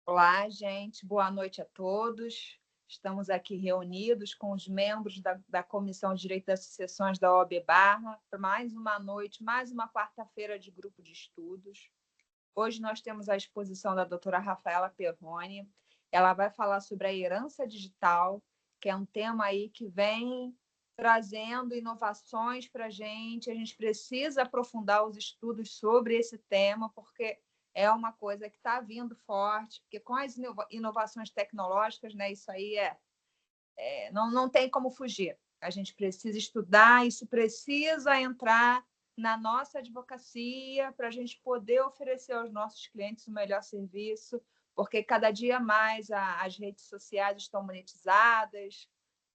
Olá, gente. Boa noite a todos. Estamos aqui reunidos com os membros da Comissão de Direito das Sucessões da OAB Barra para mais uma noite, mais uma quarta-feira de grupo de estudos. Hoje nós temos a exposição da doutora Rafaela Perrone. Ela vai falar sobre a herança digital, que é um tema aí que vem trazendo inovações para a gente. A gente precisa aprofundar os estudos sobre esse tema, porque é uma coisa que está vindo forte, porque com as inovações tecnológicas, né, isso aí não tem como fugir. A gente precisa estudar, isso precisa entrar na nossa advocacia para a gente poder oferecer aos nossos clientes o melhor serviço, porque cada dia mais as redes sociais estão monetizadas,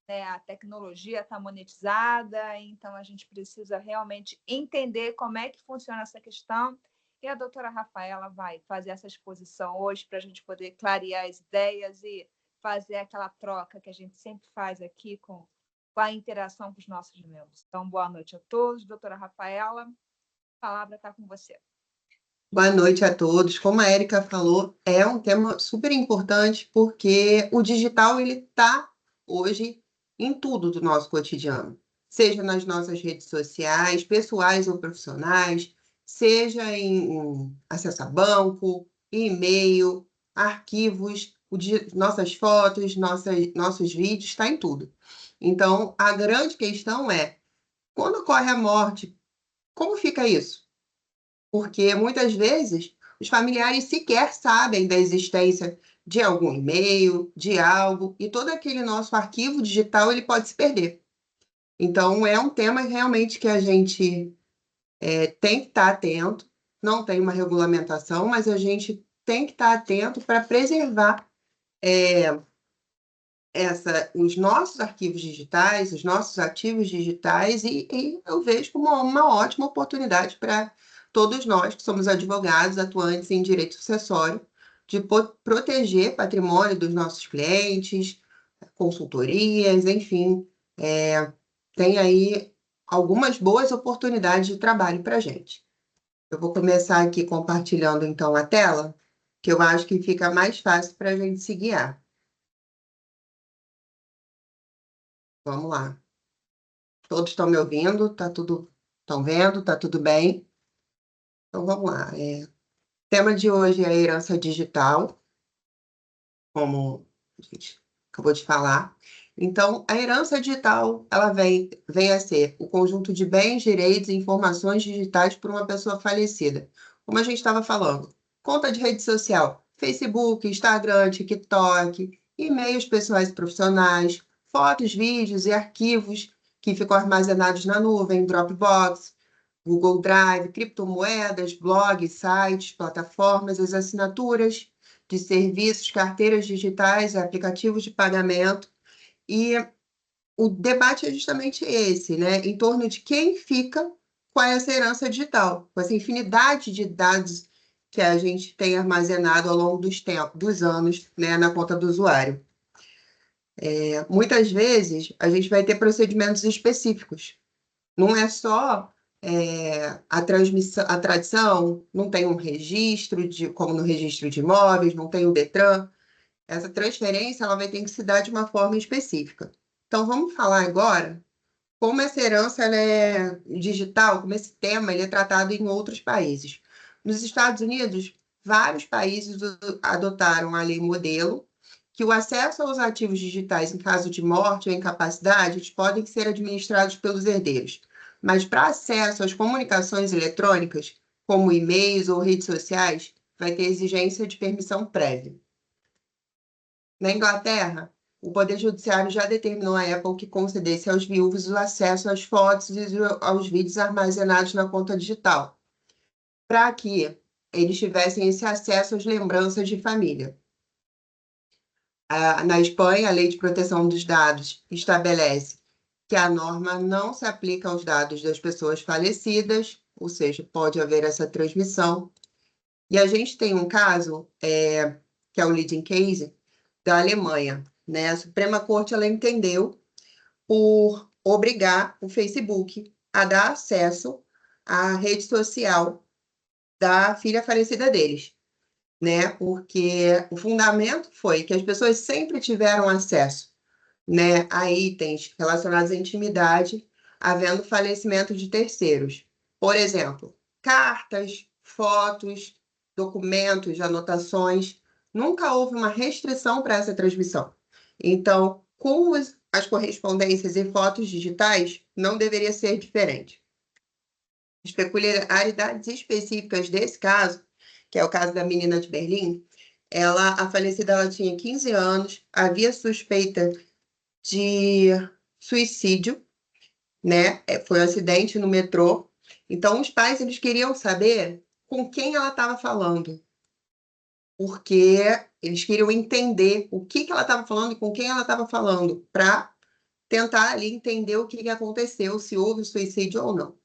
né? A tecnologia está monetizada, então a gente precisa realmente entender como é que funciona essa questão. E a doutora Rafaela vai fazer essa exposição hoje para a gente poder clarear as ideias e fazer aquela troca que a gente sempre faz aqui com a interação com os nossos membros. Então, boa noite a todos. Doutora Rafaela, a palavra está com você. Boa noite a todos. Como a Érica falou, é um tema super importante porque o digital ele está hoje em tudo do nosso cotidiano, seja nas nossas redes sociais, pessoais ou profissionais, seja em acesso a banco, e-mail, arquivos, nossas fotos, nossos vídeos, está em tudo. Então, a grande questão é, quando ocorre a morte, como fica isso? Porque muitas vezes os familiares sequer sabem da existência de algum e-mail, de algo, e todo aquele nosso arquivo digital ele pode se perder. Então, é um tema realmente que a gente tem que estar atento, não tem uma regulamentação, mas a gente tem que estar atento para preservar os nossos arquivos digitais, os nossos ativos digitais, e eu vejo como uma ótima oportunidade para todos nós que somos advogados atuantes em direito sucessório, de proteger patrimônio dos nossos clientes, consultorias, enfim, tem aí algumas boas oportunidades de trabalho para a gente. Eu vou começar aqui compartilhando então a tela, que eu acho que fica mais fácil para a gente se guiar. Vamos lá. Todos estão me ouvindo? Tá tudo, estão vendo? Tá tudo bem? Então vamos lá. O tema de hoje é a herança digital, como a gente acabou de falar. Então, a herança digital, ela vem a ser o conjunto de bens, direitos e informações digitais por uma pessoa falecida. Como a gente estava falando, conta de rede social, Facebook, Instagram, TikTok, e-mails pessoais e profissionais, fotos, vídeos e arquivos que ficam armazenados na nuvem, Dropbox, Google Drive, criptomoedas, blogs, sites, plataformas, as assinaturas de serviços, carteiras digitais, aplicativos de pagamento. E o debate é justamente esse, né? Em torno de quem fica com essa herança digital, com essa infinidade de dados que a gente tem armazenado ao longo dos anos, né, na conta do usuário. Muitas vezes a gente vai ter procedimentos específicos. Não é só a transmissão, a tradição, não tem um registro como no registro de imóveis, não tem o Detran. Essa transferência ela vai ter que se dar de uma forma específica. Então, vamos falar agora como essa herança ela é digital, como esse tema ele é tratado em outros países. Nos Estados Unidos, vários países adotaram a lei modelo, que o acesso aos ativos digitais em caso de morte ou incapacidade eles podem ser administrados pelos herdeiros. Mas para acesso às comunicações eletrônicas, como e-mails ou redes sociais, vai ter exigência de permissão prévia. Na Inglaterra, o Poder Judiciário já determinou à Apple que concedesse aos viúvos o acesso às fotos e aos vídeos armazenados na conta digital, para que eles tivessem esse acesso às lembranças de família. Na Espanha, a Lei de Proteção dos Dados estabelece que a norma não se aplica aos dados das pessoas falecidas, ou seja, pode haver essa transmissão. E a gente tem um caso, que é o leading case, da Alemanha, né? A Suprema Corte ela entendeu por obrigar o Facebook a dar acesso à rede social da filha falecida deles. né? Porque o fundamento foi que as pessoas sempre tiveram acesso, né, a itens relacionados à intimidade, havendo falecimento de terceiros. Por exemplo, cartas, fotos, documentos, anotações. Nunca houve uma restrição para essa transmissão. Então, com as correspondências e fotos digitais, não deveria ser diferente. As peculiaridades específicas desse caso, que é o caso da menina de Berlim, a falecida ela tinha 15 anos, havia suspeita de suicídio, né? Foi um acidente no metrô. Então, os pais eles queriam saber com quem ela estava falando, porque eles queriam entender o que ela estava falando e com quem ela estava falando, para tentar ali entender o que aconteceu, se houve suicídio ou não.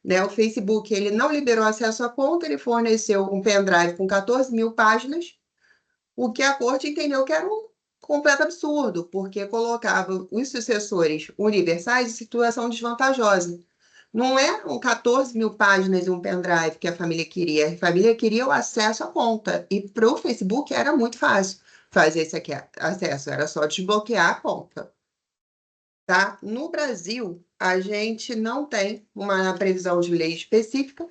Né? O Facebook ele não liberou acesso à conta, ele forneceu um pendrive com 14 mil páginas, o que a corte entendeu que era um completo absurdo, porque colocava os sucessores universais em situação desvantajosa. Não eram 14 mil páginas e um pendrive que a família queria. A família queria o acesso à conta. E para o Facebook era muito fácil fazer esse acesso, era só desbloquear a conta. Tá? No Brasil, a gente não tem uma previsão de lei específica,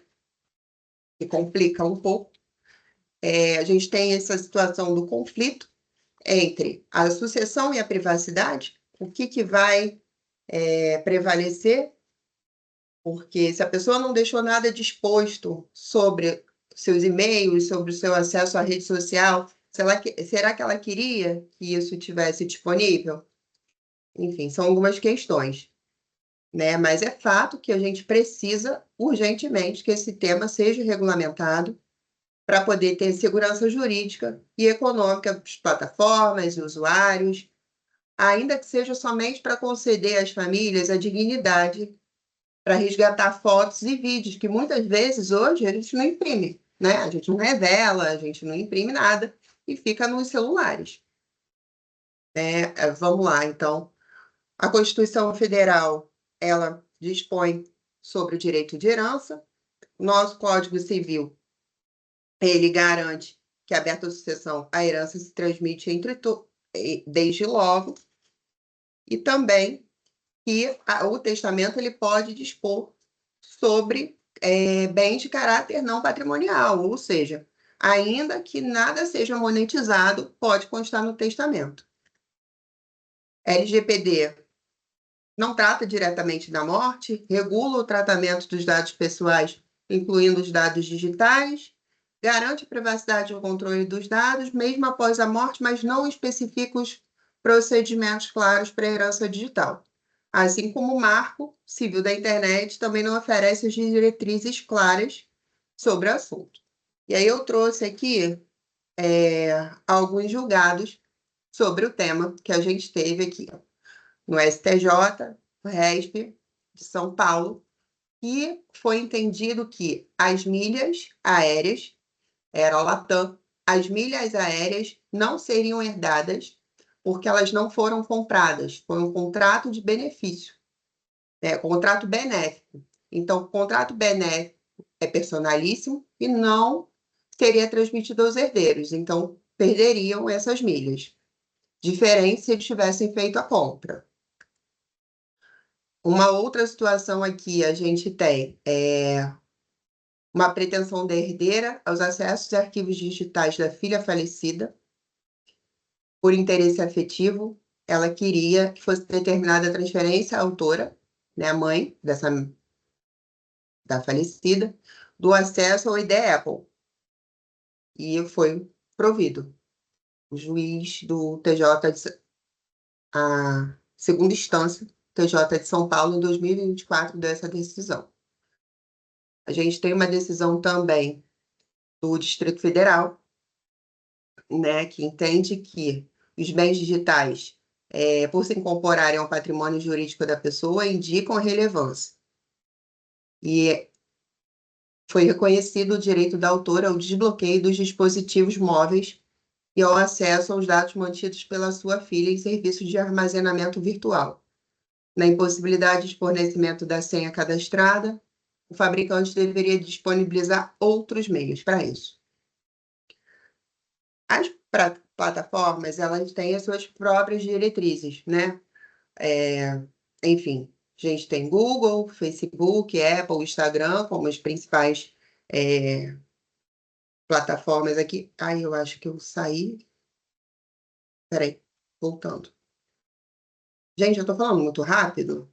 que complica um pouco. A gente tem essa situação do conflito entre a sucessão e a privacidade, o que vai prevalecer, porque se a pessoa não deixou nada disposto sobre seus e-mails, sobre o seu acesso à rede social, será que ela queria que isso tivesse disponível? Enfim, são algumas questões, né? Mas é fato que a gente precisa urgentemente que esse tema seja regulamentado para poder ter segurança jurídica e econômica para as plataformas e usuários, ainda que seja somente para conceder às famílias a dignidade para resgatar fotos e vídeos, que muitas vezes hoje a gente não imprime, né? A gente não revela, a gente não imprime nada e fica nos celulares. Vamos lá, então. A Constituição Federal, ela dispõe sobre o direito de herança. O nosso Código Civil, ele garante que, aberta a sucessão, a herança se transmite desde logo, e também que o testamento ele pode dispor sobre bens de caráter não patrimonial, ou seja, ainda que nada seja monetizado, pode constar no testamento. LGPD não trata diretamente da morte, regula o tratamento dos dados pessoais, incluindo os dados digitais, garante a privacidade e o controle dos dados, mesmo após a morte, mas não especifica os procedimentos claros para a herança digital. Assim como o Marco Civil da Internet também não oferece as diretrizes claras sobre o assunto. E aí eu trouxe aqui alguns julgados sobre o tema que a gente teve aqui no STJ, no RESP de São Paulo, e foi entendido que as milhas aéreas, era a Latam, as milhas aéreas não seriam herdadas porque elas não foram compradas, foi um contrato de benefício, contrato benéfico. Então, o contrato benéfico é personalíssimo e não seria transmitido aos herdeiros, então perderiam essas milhas. Diferente se eles tivessem feito a compra. Uma outra situação aqui a gente tem uma pretensão da herdeira aos acessos e arquivos digitais da filha falecida. Por interesse afetivo, ela queria que fosse determinada a transferência à autora, né, a mãe da falecida, do acesso ao ID Apple. E foi provido. O juiz do TJ, a segunda instância, TJ de São Paulo, em 2024, deu essa decisão. A gente tem uma decisão também do Distrito Federal, né, que entende que os bens digitais, por se incorporarem ao patrimônio jurídico da pessoa, indicam a relevância. E foi reconhecido o direito da autora ao desbloqueio dos dispositivos móveis e ao acesso aos dados mantidos pela sua filha em serviços de armazenamento virtual. Na impossibilidade de fornecimento da senha cadastrada, o fabricante deveria disponibilizar outros meios para isso. As plataformas, elas têm as suas próprias diretrizes, né? Enfim, a gente tem Google, Facebook, Apple, Instagram como as principais plataformas aqui. Ai, eu acho que eu saí. Peraí, voltando. Gente, eu tô falando muito rápido?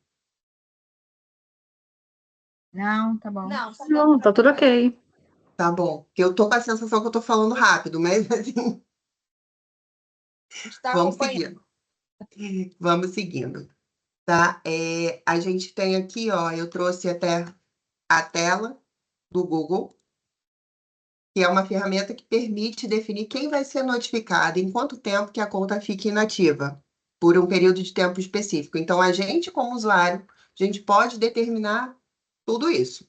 Não, tá bom. Não, tá tudo ok. Tá bom. Porque eu tô com a sensação que eu tô falando rápido, mas assim, Está vamos acompanhando. seguindo. Vamos seguindo, tá? A gente tem aqui, ó, eu trouxe até a tela do Google, que é uma ferramenta que permite definir quem vai ser notificado, em quanto tempo que a conta fique inativa, por um período de tempo específico. Então, a gente, como usuário, a gente pode determinar tudo isso.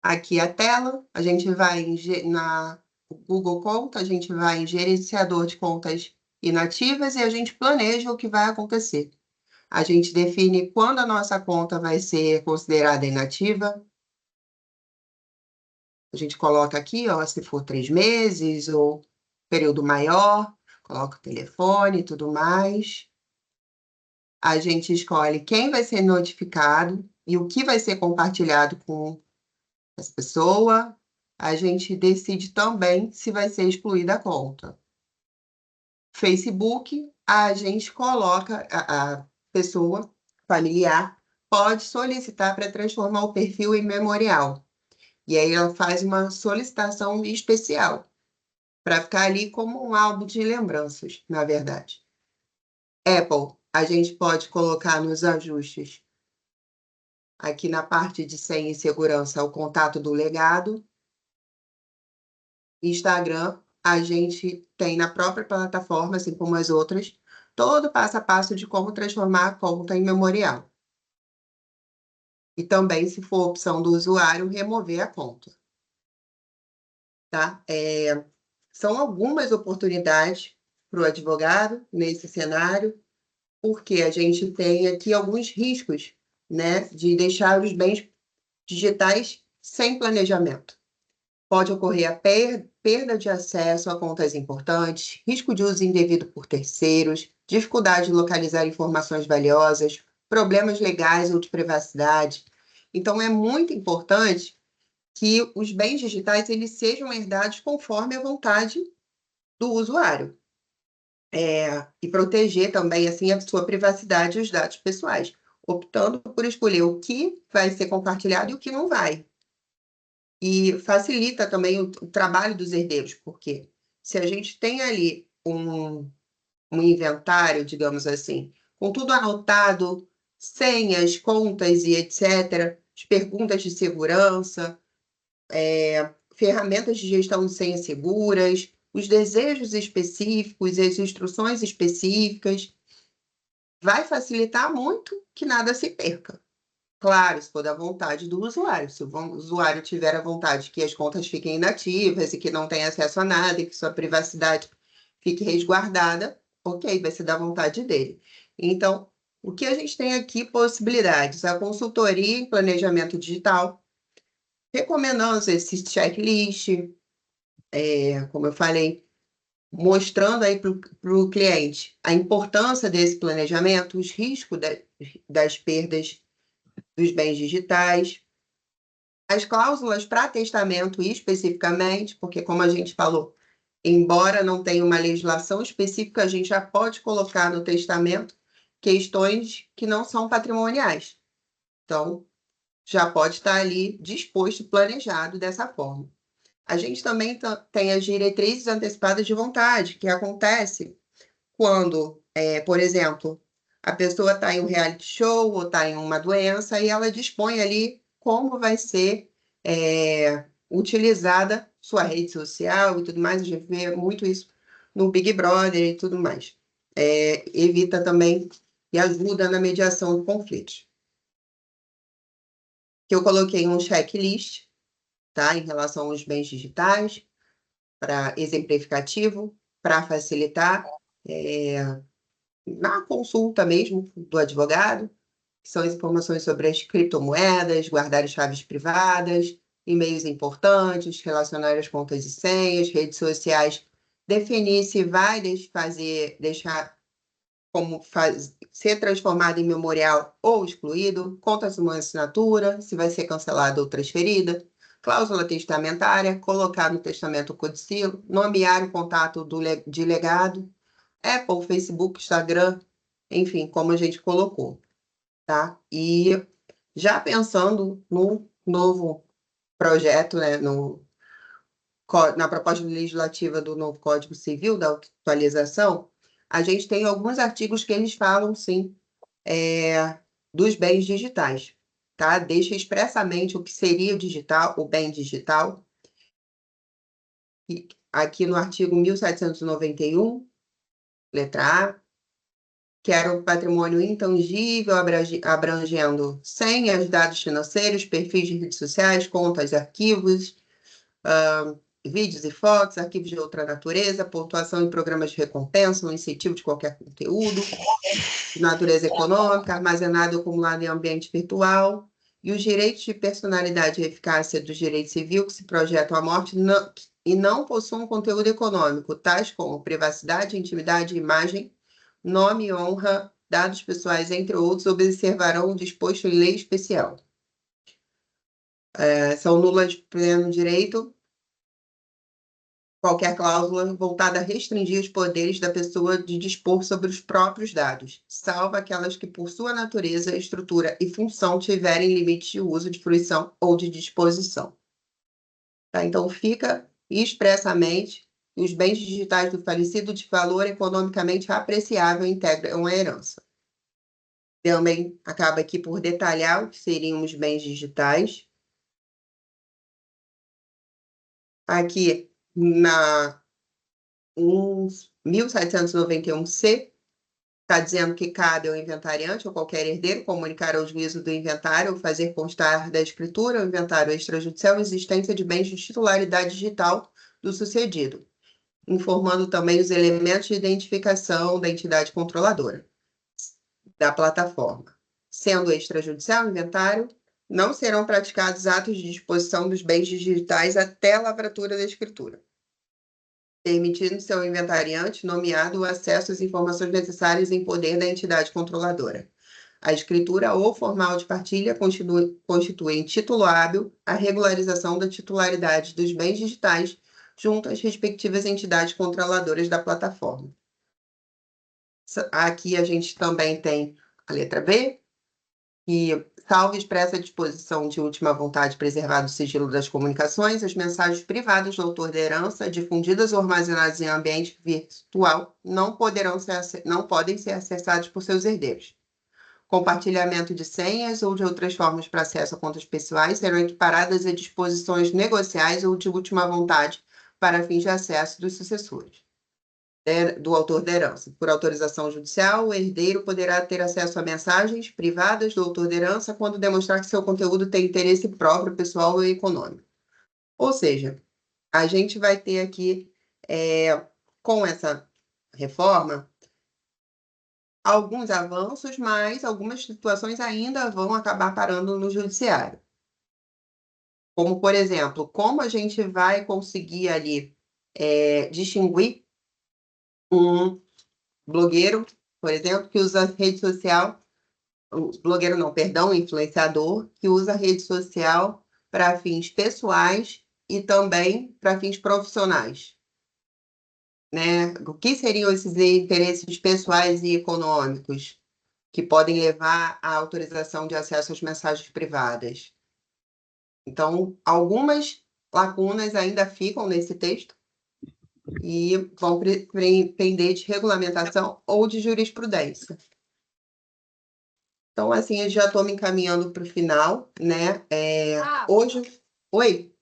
Aqui a tela, a gente vai na Google Conta, a gente vai em gerenciador de contas inativas e a gente planeja o que vai acontecer. A gente define quando a nossa conta vai ser considerada inativa. A gente coloca aqui, ó, se for 3 meses ou período maior, coloca o telefone e tudo mais. A gente escolhe quem vai ser notificado e o que vai ser compartilhado com essa pessoa. A gente decide também se vai ser excluída a conta. Facebook, a gente coloca a pessoa familiar pode solicitar para transformar o perfil em memorial. E aí ela faz uma solicitação especial para ficar ali como um álbum de lembranças, na verdade. Apple, a gente pode colocar nos ajustes, aqui na parte de senha e segurança, o contato do legado. Instagram, a gente tem na própria plataforma, assim como as outras, todo o passo a passo de como transformar a conta em memorial. E também, se for opção do usuário, remover a conta. Tá? São algumas oportunidades para o advogado nesse cenário, porque a gente tem aqui alguns riscos, né, de deixar os bens digitais sem planejamento. Pode ocorrer a perda de acesso a contas importantes, risco de uso indevido por terceiros, dificuldade de localizar informações valiosas, problemas legais ou de privacidade. Então, é muito importante que os bens digitais eles sejam herdados conforme a vontade do usuário. E proteger também assim a sua privacidade e os dados pessoais, optando por escolher o que vai ser compartilhado e o que não vai. E facilita também o trabalho dos herdeiros, porque se a gente tem ali um inventário, digamos assim, com tudo anotado, senhas, contas e etc., as perguntas de segurança, ferramentas de gestão de senhas seguras, os desejos específicos, as instruções específicas, vai facilitar muito que nada se perca. Claro, se for da vontade do usuário. Se o usuário tiver a vontade que as contas fiquem inativas e que não tenha acesso a nada e que sua privacidade fique resguardada, ok, vai ser da vontade dele. Então, o que a gente tem aqui possibilidades? A consultoria em planejamento digital, recomendando esse checklist, como eu falei, mostrando aí para o cliente a importância desse planejamento, os riscos das perdas dos bens digitais, as cláusulas para testamento especificamente, porque como a gente falou, embora não tenha uma legislação específica, a gente já pode colocar no testamento questões que não são patrimoniais. Então, já pode estar ali disposto, planejado dessa forma. A gente também tem as diretrizes antecipadas de vontade, que acontece quando, por exemplo, a pessoa está em um reality show ou está em uma doença e ela dispõe ali como vai ser utilizada sua rede social e tudo mais. A gente vê muito isso no Big Brother e tudo mais. Evita também e ajuda na mediação de conflitos. Que eu coloquei um checklist, tá, em relação aos bens digitais, para exemplificativo, para facilitar na consulta mesmo do advogado, que são as informações sobre as criptomoedas, guardar chaves privadas, e-mails importantes, relacionar as contas e senhas, redes sociais definir se vai deixar ser transformado em memorial ou excluído, contas de uma assinatura, se vai ser cancelada ou transferida, cláusula testamentária, colocar no testamento o codicilo, nomear o contato de legado, Apple, Facebook, Instagram, enfim, como a gente colocou, tá? E já pensando no novo projeto, né, na proposta legislativa do novo Código Civil, da atualização, a gente tem alguns artigos que eles falam, sim, dos bens digitais, tá? Deixa expressamente o que seria o digital, o bem digital. E aqui no artigo 1791, letra A, que era o patrimônio intangível abrangendo senhas, dados financeiros, perfis de redes sociais, contas, arquivos, vídeos e fotos, arquivos de outra natureza, pontuação em programas de recompensa, no incentivo de qualquer conteúdo, de natureza econômica, armazenado ou acumulado em ambiente virtual, e os direitos de personalidade e eficácia do direito civil que se projetam à morte e não possuam conteúdo econômico, tais como privacidade, intimidade, imagem, nome, honra, dados pessoais, entre outros, observarão o disposto em lei especial. São nulas de pleno direito qualquer cláusula voltada a restringir os poderes da pessoa de dispor sobre os próprios dados, salvo aquelas que, por sua natureza, estrutura e função, tiverem limites de uso, de fruição ou de disposição. Tá? Então, fica expressamente os bens digitais do falecido de valor economicamente apreciável integram a herança. Também acaba aqui por detalhar o que seriam os bens digitais. Aqui, na 1791-C, está dizendo que cabe ao inventariante ou qualquer herdeiro comunicar ao juízo do inventário ou fazer constar da escritura ou inventário extrajudicial a existência de bens de titularidade digital do sucedido, informando também os elementos de identificação da entidade controladora da plataforma. Sendo extrajudicial o inventário, não serão praticados atos de disposição dos bens digitais até a lavratura da escritura, permitindo-se ao inventariante nomeado o acesso às informações necessárias em poder da entidade controladora. A escritura ou formal de partilha constitui em título hábil a regularização da titularidade dos bens digitais junto às respectivas entidades controladoras da plataforma. Aqui a gente também tem a letra B, que, salvo expressa disposição de última vontade preservado o sigilo das comunicações, as mensagens privadas do autor da herança, difundidas ou armazenadas em ambiente virtual, não podem ser acessadas por seus herdeiros. Compartilhamento de senhas ou de outras formas para acesso a contas pessoais serão equiparadas a disposições negociais ou de última vontade para fins de acesso dos sucessores do autor da herança. Por autorização judicial, o herdeiro poderá ter acesso a mensagens privadas do autor da herança quando demonstrar que seu conteúdo tem interesse próprio, pessoal ou econômico. Ou seja, a gente vai ter aqui, com essa reforma, alguns avanços, mas algumas situações ainda vão acabar parando no judiciário. Como, por exemplo, como a gente vai conseguir ali distinguir um blogueiro, por exemplo, que usa rede social, blogueiro não, perdão, influenciador, que usa rede social para fins pessoais e também para fins profissionais. Né? O que seriam esses interesses pessoais e econômicos que podem levar à autorização de acesso às mensagens privadas? Então, algumas lacunas ainda ficam nesse texto e vão pender de regulamentação ou de jurisprudência. Então, assim, eu já estou me encaminhando para o final, né? Hoje... Oi?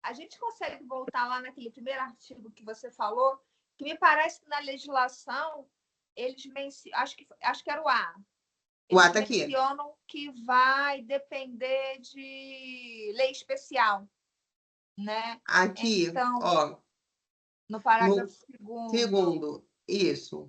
A gente consegue voltar lá naquele primeiro artigo que você falou, que me parece que na legislação, eles acho que era o A. O A está aqui. Eles mencionam que vai depender de lei especial, né? Aqui, então, ó. No parágrafo segundo, isso.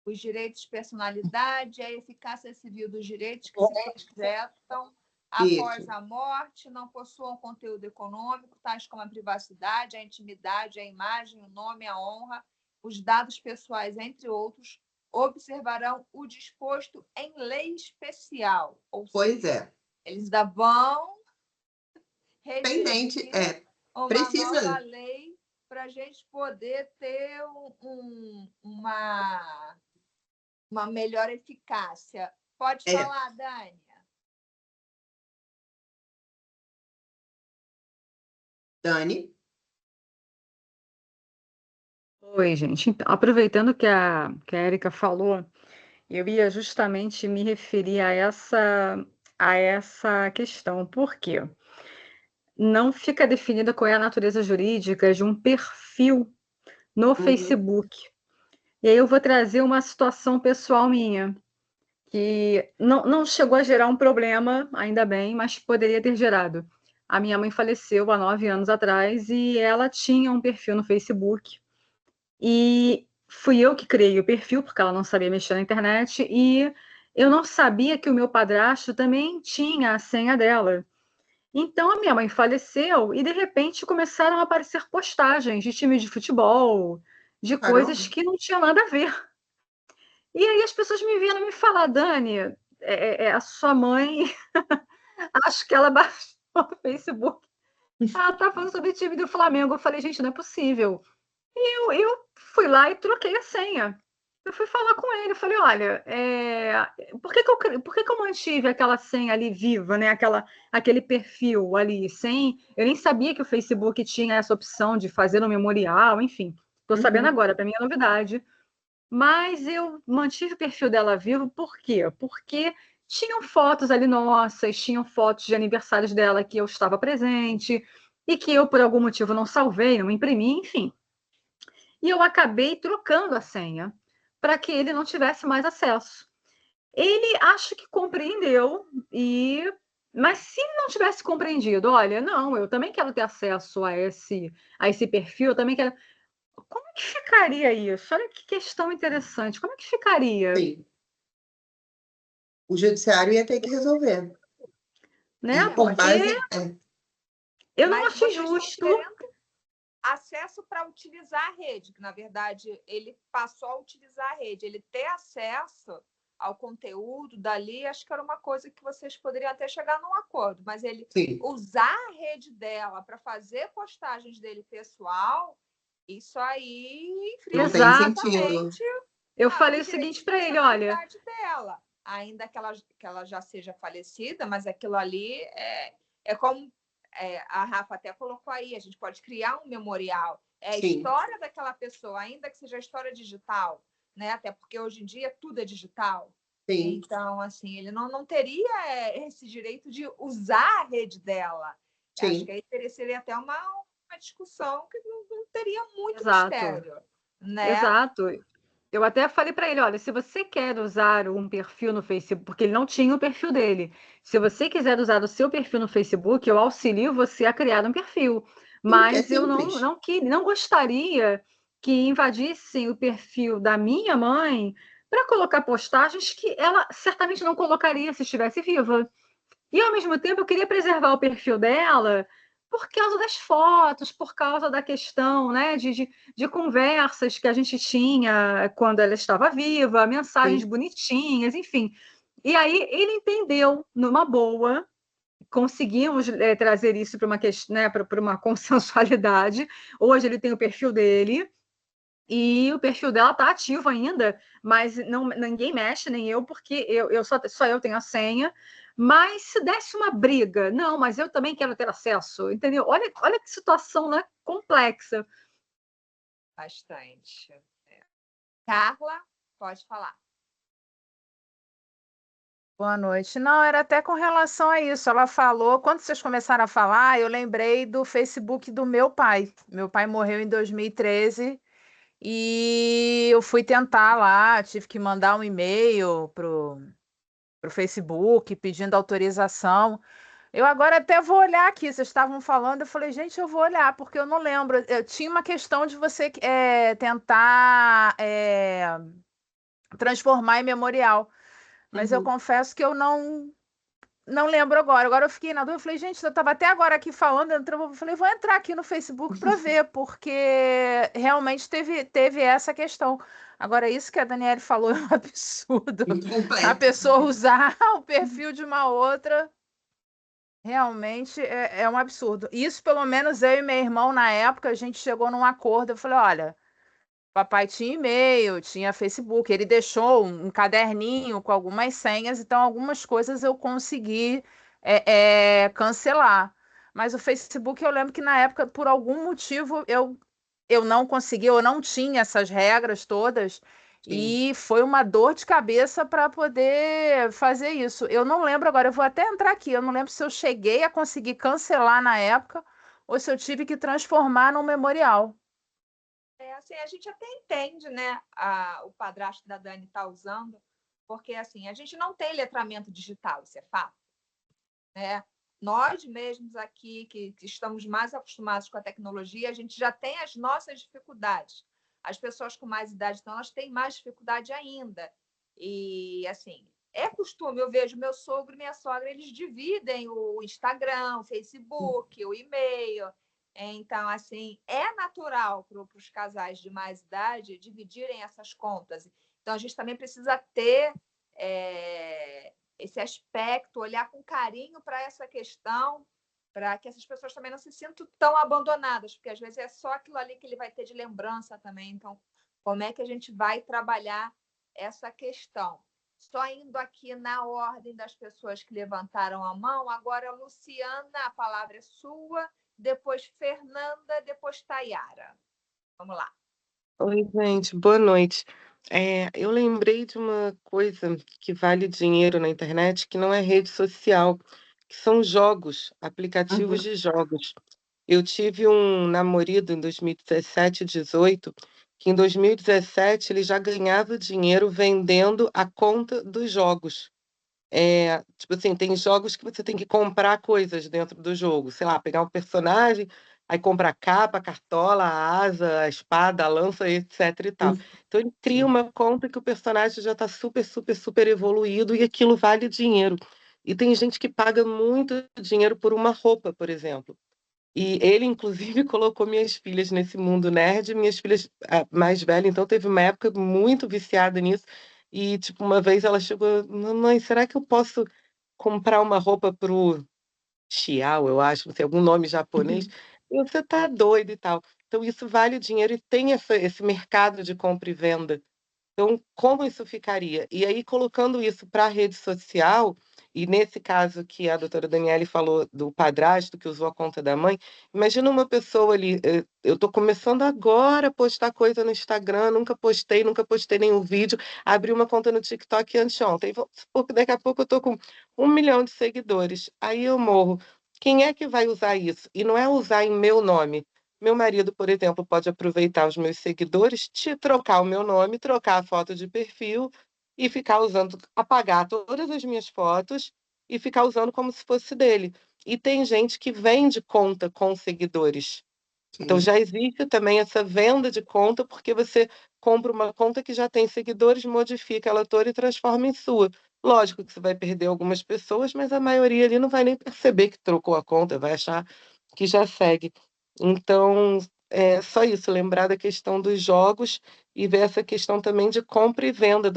Os direitos de personalidade, a eficácia civil dos direitos que se projetam após a morte, não possuam conteúdo econômico, tais como a privacidade, a intimidade, a imagem, o nome, a honra, os dados pessoais, entre outros, observarão o disposto em lei especial. Ou seja, eles ainda vão Pendente, redigir uma precisa. nova lei para a gente poder ter uma melhor eficácia. Pode falar, Dânia. Dani? Oi, gente. Então, aproveitando que a Érica falou, eu ia justamente me referir a essa questão. Por quê? Não fica definida qual é a natureza jurídica de um perfil no Facebook. E aí eu vou trazer uma situação pessoal minha, que não chegou a gerar um problema, ainda bem, mas poderia ter gerado. A minha mãe faleceu há 9 anos atrás e ela tinha um perfil no Facebook. E fui eu que criei o perfil, porque ela não sabia mexer na internet, e eu não sabia que o meu padrasto também tinha a senha dela. Então a minha mãe faleceu e de repente começaram a aparecer postagens de time de futebol, de coisas que não tinham nada a ver. E aí as pessoas me vieram me falar, Dani, a sua mãe, acho que ela baixou no Facebook. Ela tá falando sobre o time do Flamengo. Eu falei, gente, não é possível. Eu fui lá e troquei a senha. Eu fui falar com ele, eu falei, olha, por que eu mantive aquela senha ali viva, né? Aquele perfil ali, eu nem sabia que o Facebook tinha essa opção de fazer no memorial, enfim. Estou sabendo agora, para mim é novidade. Mas eu mantive o perfil dela vivo, por quê? Porque tinham fotos ali nossas, tinham fotos de aniversários dela que eu estava presente, e que eu, por algum motivo, não salvei, não imprimi, enfim. E eu acabei trocando a senha para que ele não tivesse mais acesso. Ele acho que compreendeu, mas se ele não tivesse compreendido, olha, não, eu também quero ter acesso a esse perfil, eu também quero. Como é que ficaria isso? Olha que questão interessante. Como é que ficaria? Sim. O judiciário ia ter que resolver. Né? Por base, eu não achei justo. Acesso para utilizar a rede, que na verdade ele passou a utilizar a rede, ele ter acesso ao conteúdo dali, acho que era uma coisa que vocês poderiam até chegar num acordo, mas ele usar a rede dela para fazer postagens dele pessoal, isso aí não tem sentido. Eu falei o seguinte para ele, olha, dela, ainda que ela já seja falecida, mas aquilo ali é como a Rafa até colocou aí, a gente pode criar um memorial. É a história daquela pessoa, ainda que seja a história digital, né? Até porque hoje em dia tudo é digital. Sim. Então, assim, ele não teria esse direito de usar a rede dela. Sim. Acho que aí seria até uma discussão que não teria muito mistério. Né? Exato. Eu até falei para ele, olha, se você quer usar um perfil no Facebook, porque ele não tinha o perfil dele, se você quiser usar o seu perfil no Facebook, eu auxilio você a criar um perfil. Mas eu não gostaria que invadissem o perfil da minha mãe para colocar postagens que ela certamente não colocaria se estivesse viva. E, ao mesmo tempo, eu queria preservar o perfil dela por causa das fotos, por causa da questão, né, de conversas que a gente tinha quando ela estava viva, mensagens bonitinhas, enfim. E aí ele entendeu numa boa, conseguimos trazer isso para uma questão, né, para uma consensualidade. Hoje ele tem o perfil dele e o perfil dela está ativo ainda, mas ninguém mexe, nem eu, porque só eu tenho a senha. Mas se desse uma briga, não, mas eu também quero ter acesso, entendeu? Olha que situação, né, complexa. Bastante. Carla, pode falar. Boa noite. Não, era até com relação a isso. Ela falou, quando vocês começaram a falar, eu lembrei do Facebook do meu pai. Meu pai morreu em 2013 e eu fui tentar lá, tive que mandar um e-mail pro Facebook pedindo autorização. Eu agora até vou olhar aqui, vocês estavam falando, eu falei, gente, eu vou olhar, porque eu não lembro. Eu tinha uma questão de você tentar transformar em memorial, mas eu confesso que eu não lembro agora. Agora eu fiquei na dúvida. Eu falei, gente, eu estava até agora aqui falando, eu falei, vou entrar aqui no Facebook para ver, porque realmente teve essa questão. Agora, isso que a Daniele falou é um absurdo. A Incompleto. pessoa usar o perfil de uma outra, realmente é um absurdo. Isso, pelo menos, eu e meu irmão, na época, a gente chegou num acordo. Eu falei, olha, papai tinha e-mail, tinha Facebook, ele deixou um caderninho com algumas senhas, então algumas coisas eu consegui cancelar. Mas o Facebook, eu lembro que na época, por algum motivo, eu não consegui, eu não tinha essas regras todas, Sim. e foi uma dor de cabeça para poder fazer isso. Eu não lembro agora, eu vou até entrar aqui, eu não lembro se eu cheguei a conseguir cancelar na época ou se eu tive que transformar num memorial. Assim, a gente até entende, né, o padrasto da Dani está usando, porque assim, a gente não tem letramento digital, isso é fato, né? Nós mesmos aqui, que estamos mais acostumados com a tecnologia, a gente já tem as nossas dificuldades. As pessoas com mais idade, então, elas têm mais dificuldade ainda. E, assim, é costume, eu vejo meu sogro e minha sogra, eles dividem o Instagram, o Facebook, o e-mail. Então, assim, é natural para os casais de mais idade dividirem essas contas. Então, a gente também precisa ter esse aspecto, olhar com carinho para essa questão, para que essas pessoas também não se sintam tão abandonadas, porque às vezes é só aquilo ali que ele vai ter de lembrança também. Então, como é que a gente vai trabalhar essa questão? Só indo aqui na ordem das pessoas que levantaram a mão, agora Luciana, a palavra é sua, depois Fernanda, depois Tayara. Vamos lá. Oi, gente, boa noite. Eu lembrei de uma coisa que vale dinheiro na internet, que não é rede social, que são jogos, aplicativos Uhum. de jogos. Eu tive um namorado em 2017, 18, que em 2017 ele já ganhava dinheiro vendendo a conta dos jogos. Tipo assim, tem jogos que você tem que comprar coisas dentro do jogo. Sei lá, pegar um personagem, aí comprar a capa, a cartola, a asa, a espada, a lança, etc e tal. Então ele cria Sim. uma conta que o personagem já está super, super, super evoluído e aquilo vale dinheiro. E tem gente que paga muito dinheiro por uma roupa, por exemplo. E ele, inclusive, colocou minhas filhas nesse mundo nerd. Minhas filhas mais velhas, então, teve uma época muito viciada nisso. E, tipo, uma vez ela chegou, mamãe, será que eu posso comprar uma roupa pro Xiao, eu acho, não sei, algum nome japonês? E você tá doido e tal. Então, isso vale dinheiro e tem esse mercado de compra e venda. Então, como isso ficaria? E aí, colocando isso para a rede social, e nesse caso que a doutora Daniele falou do padrasto que usou a conta da mãe, imagina uma pessoa ali, eu estou começando agora a postar coisa no Instagram, nunca postei nenhum vídeo, abri uma conta no TikTok anteontem, vamos supor que daqui a pouco eu estou com 1 milhão de seguidores, aí eu morro. Quem é que vai usar isso? E não é usar em meu nome. Meu marido, por exemplo, pode aproveitar os meus seguidores, trocar o meu nome, trocar a foto de perfil e ficar usando, apagar todas as minhas fotos e ficar usando como se fosse dele. E tem gente que vende conta com seguidores. Então Sim. já existe também essa venda de conta, porque você compra uma conta que já tem seguidores, modifica ela toda e transforma em sua. Lógico que você vai perder algumas pessoas, mas a maioria ali não vai nem perceber que trocou a conta, vai achar que já segue. Então, é só isso, lembrar da questão dos jogos e ver essa questão também de compra e venda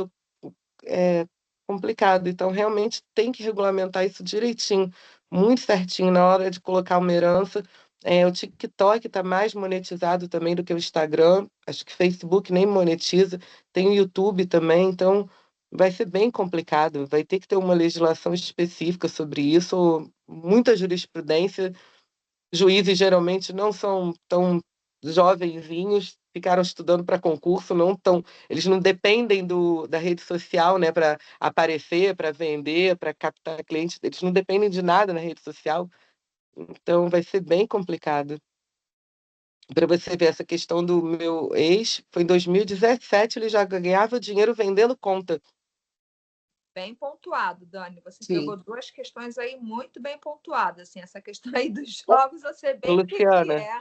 é complicado. Então, realmente tem que regulamentar isso direitinho, muito certinho na hora de colocar uma herança. O TikTok está mais monetizado também do que o Instagram. Acho que Facebook nem monetiza. Tem o YouTube também, então vai ser bem complicado. Vai ter que ter uma legislação específica sobre isso, muita jurisprudência. Juízes geralmente não são tão jovenzinhos, ficaram estudando para concurso, não tão, eles não dependem da rede social, né, para aparecer, para vender, para captar clientes, eles não dependem de nada na rede social, então vai ser bem complicado. Para você ver essa questão do meu ex, foi em 2017, ele já ganhava dinheiro vendendo conta. Bem pontuado, Dani. Você pegou Sim. duas questões aí muito bem pontuadas. Assim, essa questão aí dos jogos, eu sei bem o que Luciana, é,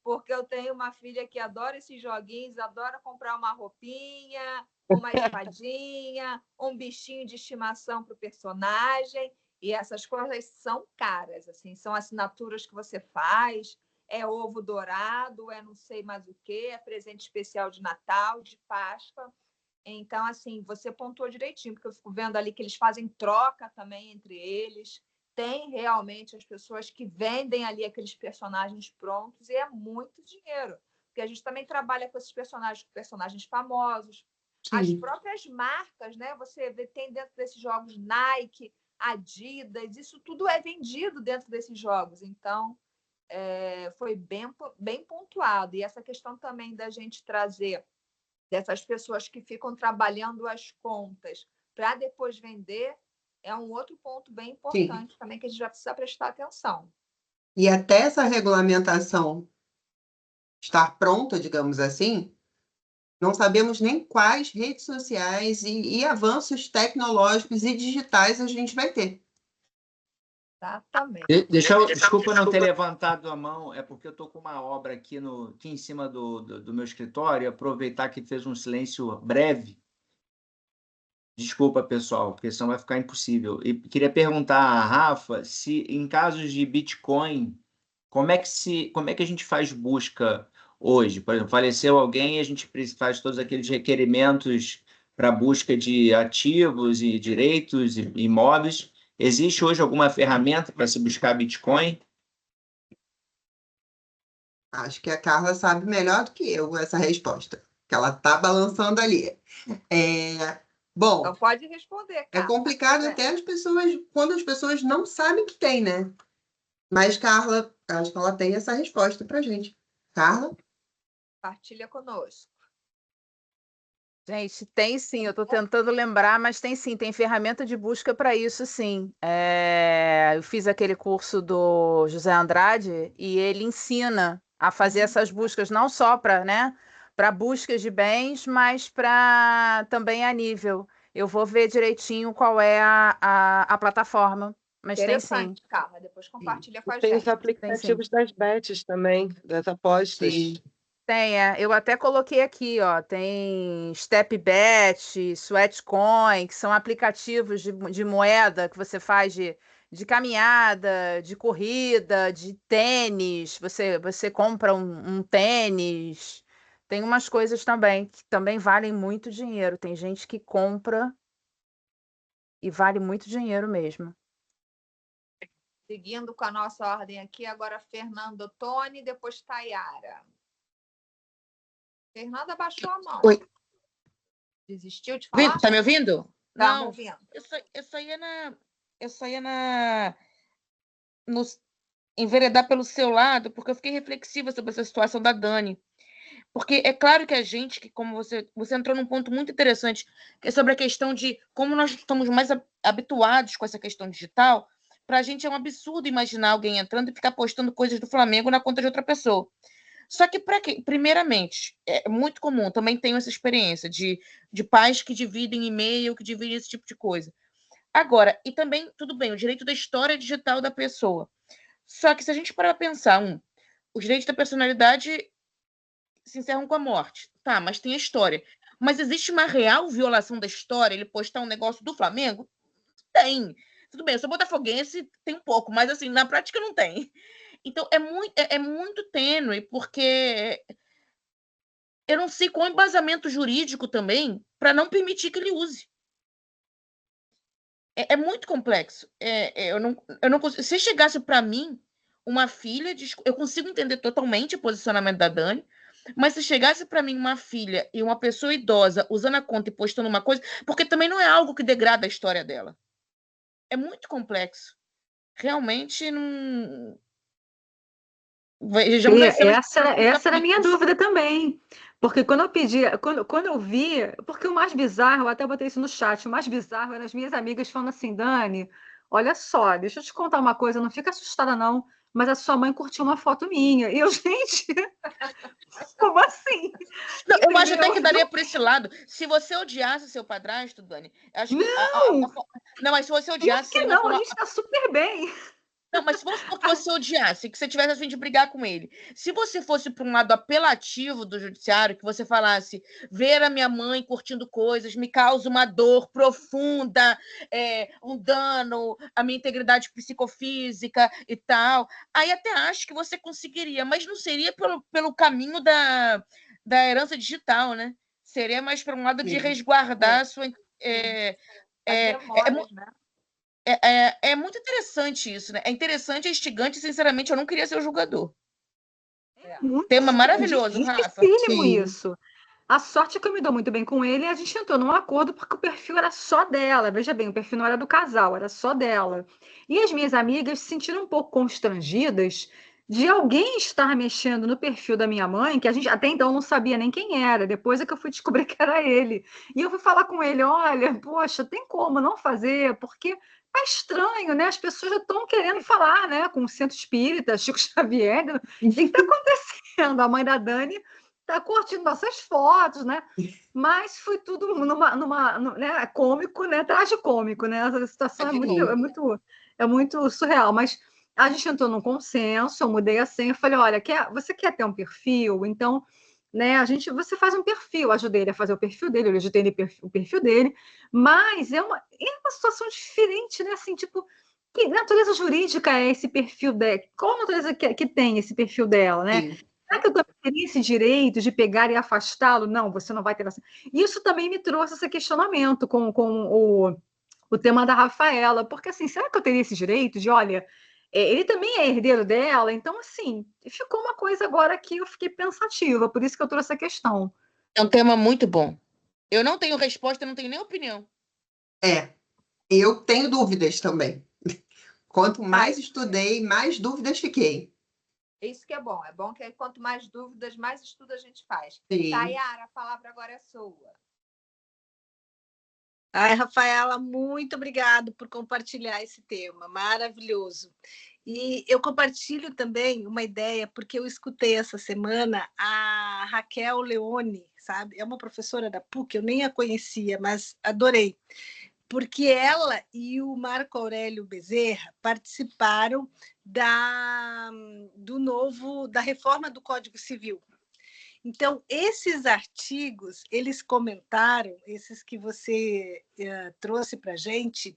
porque eu tenho uma filha que adora esses joguinhos, adora comprar uma roupinha, uma espadinha, um bichinho de estimação para o personagem. E essas coisas são caras, assim, são assinaturas que você faz, é ovo dourado, é não sei mais o quê, é presente especial de Natal, de Páscoa. Então, assim, você pontuou direitinho, porque eu fico vendo ali que eles fazem troca também entre eles. Tem realmente as pessoas que vendem ali aqueles personagens prontos e é muito dinheiro. Porque a gente também trabalha com esses personagens famosos. As Sim. próprias marcas, né? Você tem dentro desses jogos Nike, Adidas, isso tudo é vendido dentro desses jogos. Então, foi bem pontuado. E essa questão também da gente trazer dessas pessoas que ficam trabalhando as contas para depois vender é um outro ponto bem importante Sim. também que a gente vai precisar prestar atenção. E até essa regulamentação estar pronta, digamos assim, não sabemos nem quais redes sociais e avanços tecnológicos e digitais a gente vai ter. Exatamente. Desculpa não ter levantado a mão, é porque eu estou com uma obra aqui em cima do meu escritório, e aproveitar que fez um silêncio breve. Desculpa, pessoal, porque senão vai ficar impossível. E queria perguntar à Rafa se, em casos de Bitcoin, como é que a gente faz busca hoje? Por exemplo, faleceu alguém e a gente faz todos aqueles requerimentos para busca de ativos e direitos e imóveis. Existe hoje alguma ferramenta para se buscar Bitcoin? Acho que a Carla sabe melhor do que eu essa resposta, que ela está balançando ali. Bom, Então pode responder, é Carla. complicado até quando as pessoas não sabem que tem, né? Mas Carla, acho que ela tem essa resposta para gente. Carla? Partilha conosco. Gente, tem sim, eu estou tentando lembrar, mas tem sim, tem ferramenta de busca para isso, sim. Eu fiz aquele curso do José Andrade e ele ensina a fazer essas buscas, não só para, né, para buscas de bens, mas para também a nível. Eu vou ver direitinho qual é a plataforma, mas tem sim. Interessante, Carla. Depois compartilha com a Tem gente. os aplicativos das bets também, das apostas. Sim. Tem, eu até coloquei aqui, ó, tem StepBet, Sweatcoin, que são aplicativos de moeda que você faz de caminhada, de corrida, de tênis, você compra um tênis, tem umas coisas também que também valem muito dinheiro, tem gente que compra e vale muito dinheiro mesmo. Seguindo com a nossa ordem aqui, agora Fernando Tony, depois Tayara. Fernanda baixou a mão. Oi. Desistiu de falar? Tá me ouvindo? Estamos Não, ouvindo. eu só ia enveredar pelo seu lado, porque eu fiquei reflexiva sobre essa situação da Dani. Porque é claro que a gente, que como você entrou num ponto muito interessante, que é sobre a questão de como nós estamos mais habituados com essa questão digital, para a gente é um absurdo imaginar alguém entrando e ficar postando coisas do Flamengo na conta de outra pessoa. Só que, primeiramente, é muito comum, também tenho essa experiência de pais que dividem e-mail, que dividem esse tipo de coisa. Agora, e também, tudo bem, o direito da história digital da pessoa. Só que se a gente parar para pensar, os direitos da personalidade se encerram com a morte. Tá, mas tem a história. Mas existe uma real violação da história, ele postar um negócio do Flamengo? Tem. Tudo bem, eu sou botafoguense, tem um pouco, mas assim, na prática não tem. Então, é muito tênue, porque eu não sei qual embasamento jurídico também para não permitir que ele use. É muito complexo. Eu não consigo. Se chegasse para mim uma filha, eu consigo entender totalmente o posicionamento da Dani, mas se chegasse para mim uma filha e uma pessoa idosa usando a conta e postando uma coisa, porque também não é algo que degrada a história dela. É muito complexo. Realmente não. Essa era a minha dúvida também. Porque quando eu pedi, quando eu vi, porque o mais bizarro, eu até botei isso no chat, o mais bizarro eram as minhas amigas falando assim, Dani, olha só, deixa eu te contar uma coisa, não fica assustada não, mas a sua mãe curtiu uma foto minha. E eu, gente, como assim? Não, eu acho Entendeu? até que daria por esse lado. Se você odiasse seu padrasto, Dani, acho que Não! não, mas se você odiasse, Por que seria não? A uma gente está super bem. Não, mas se vamos supor que você odiasse, que você tivesse a fim de brigar com ele. Se você fosse para um lado apelativo do judiciário, que você falasse, ver a minha mãe curtindo coisas me causa uma dor profunda, um dano à minha integridade psicofísica e tal, aí até acho que você conseguiria, mas não seria pelo caminho da herança digital, né? Seria mais para um lado de Sim. resguardar a sua... As é memórias, né? É muito interessante isso, né? É interessante, é instigante, sinceramente, eu não queria ser o julgador. Muito Tema maravilhoso, Rafa. dificílimo Sim. isso. A sorte é que eu me dou muito bem com ele, e a gente entrou num acordo porque o perfil era só dela. Veja bem, o perfil não era do casal, era só dela. E as minhas amigas se sentiram um pouco constrangidas de alguém estar mexendo no perfil da minha mãe, que a gente até então não sabia nem quem era. Depois é que eu fui descobrir que era ele. E eu fui falar com ele: olha, poxa, tem como não fazer? Porque é estranho, né? As pessoas já estão querendo falar, né? Com o Centro Espírita, Chico Xavier. O que está acontecendo? A mãe da Dani tá curtindo nossas fotos, né? Mas foi tudo né, cômico, né? Tragicômico, né? Essa situação é muito surreal. Mas a gente entrou num consenso, eu mudei a senha, eu falei, olha, você quer ter um perfil? Então, né, você faz um perfil, ajudei ele a fazer o perfil dele, eu ajudei ele o perfil dele, mas é uma situação diferente, né? Assim, tipo, que natureza jurídica é esse perfil dela? Qual a natureza que tem esse perfil dela, né? Sim. Será que eu também teria esse direito de pegar e afastá-lo? Não, você não vai ter essa. Isso também me trouxe esse questionamento com o tema da Rafaela, porque assim, será que eu teria esse direito de, olha, ele também é herdeiro dela, então assim, ficou uma coisa agora que eu fiquei pensativa, por isso que eu trouxe a questão. É um tema muito bom. Eu não tenho resposta, não tenho nem opinião. Eu tenho dúvidas também. Quanto mais estudei, mais dúvidas fiquei. Isso que é bom. É bom que quanto mais dúvidas, mais estudo a gente faz. Sim. Tayara, a palavra agora é sua. Ai, Rafaela, muito obrigado por compartilhar esse tema, maravilhoso. E eu compartilho também uma ideia, porque eu escutei essa semana a Raquel Leone, sabe? É uma professora da PUC, eu nem a conhecia, mas adorei. Porque ela e o Marco Aurélio Bezerra participaram da reforma do Código Civil. Então, esses artigos, eles comentaram, esses que você trouxe para a gente,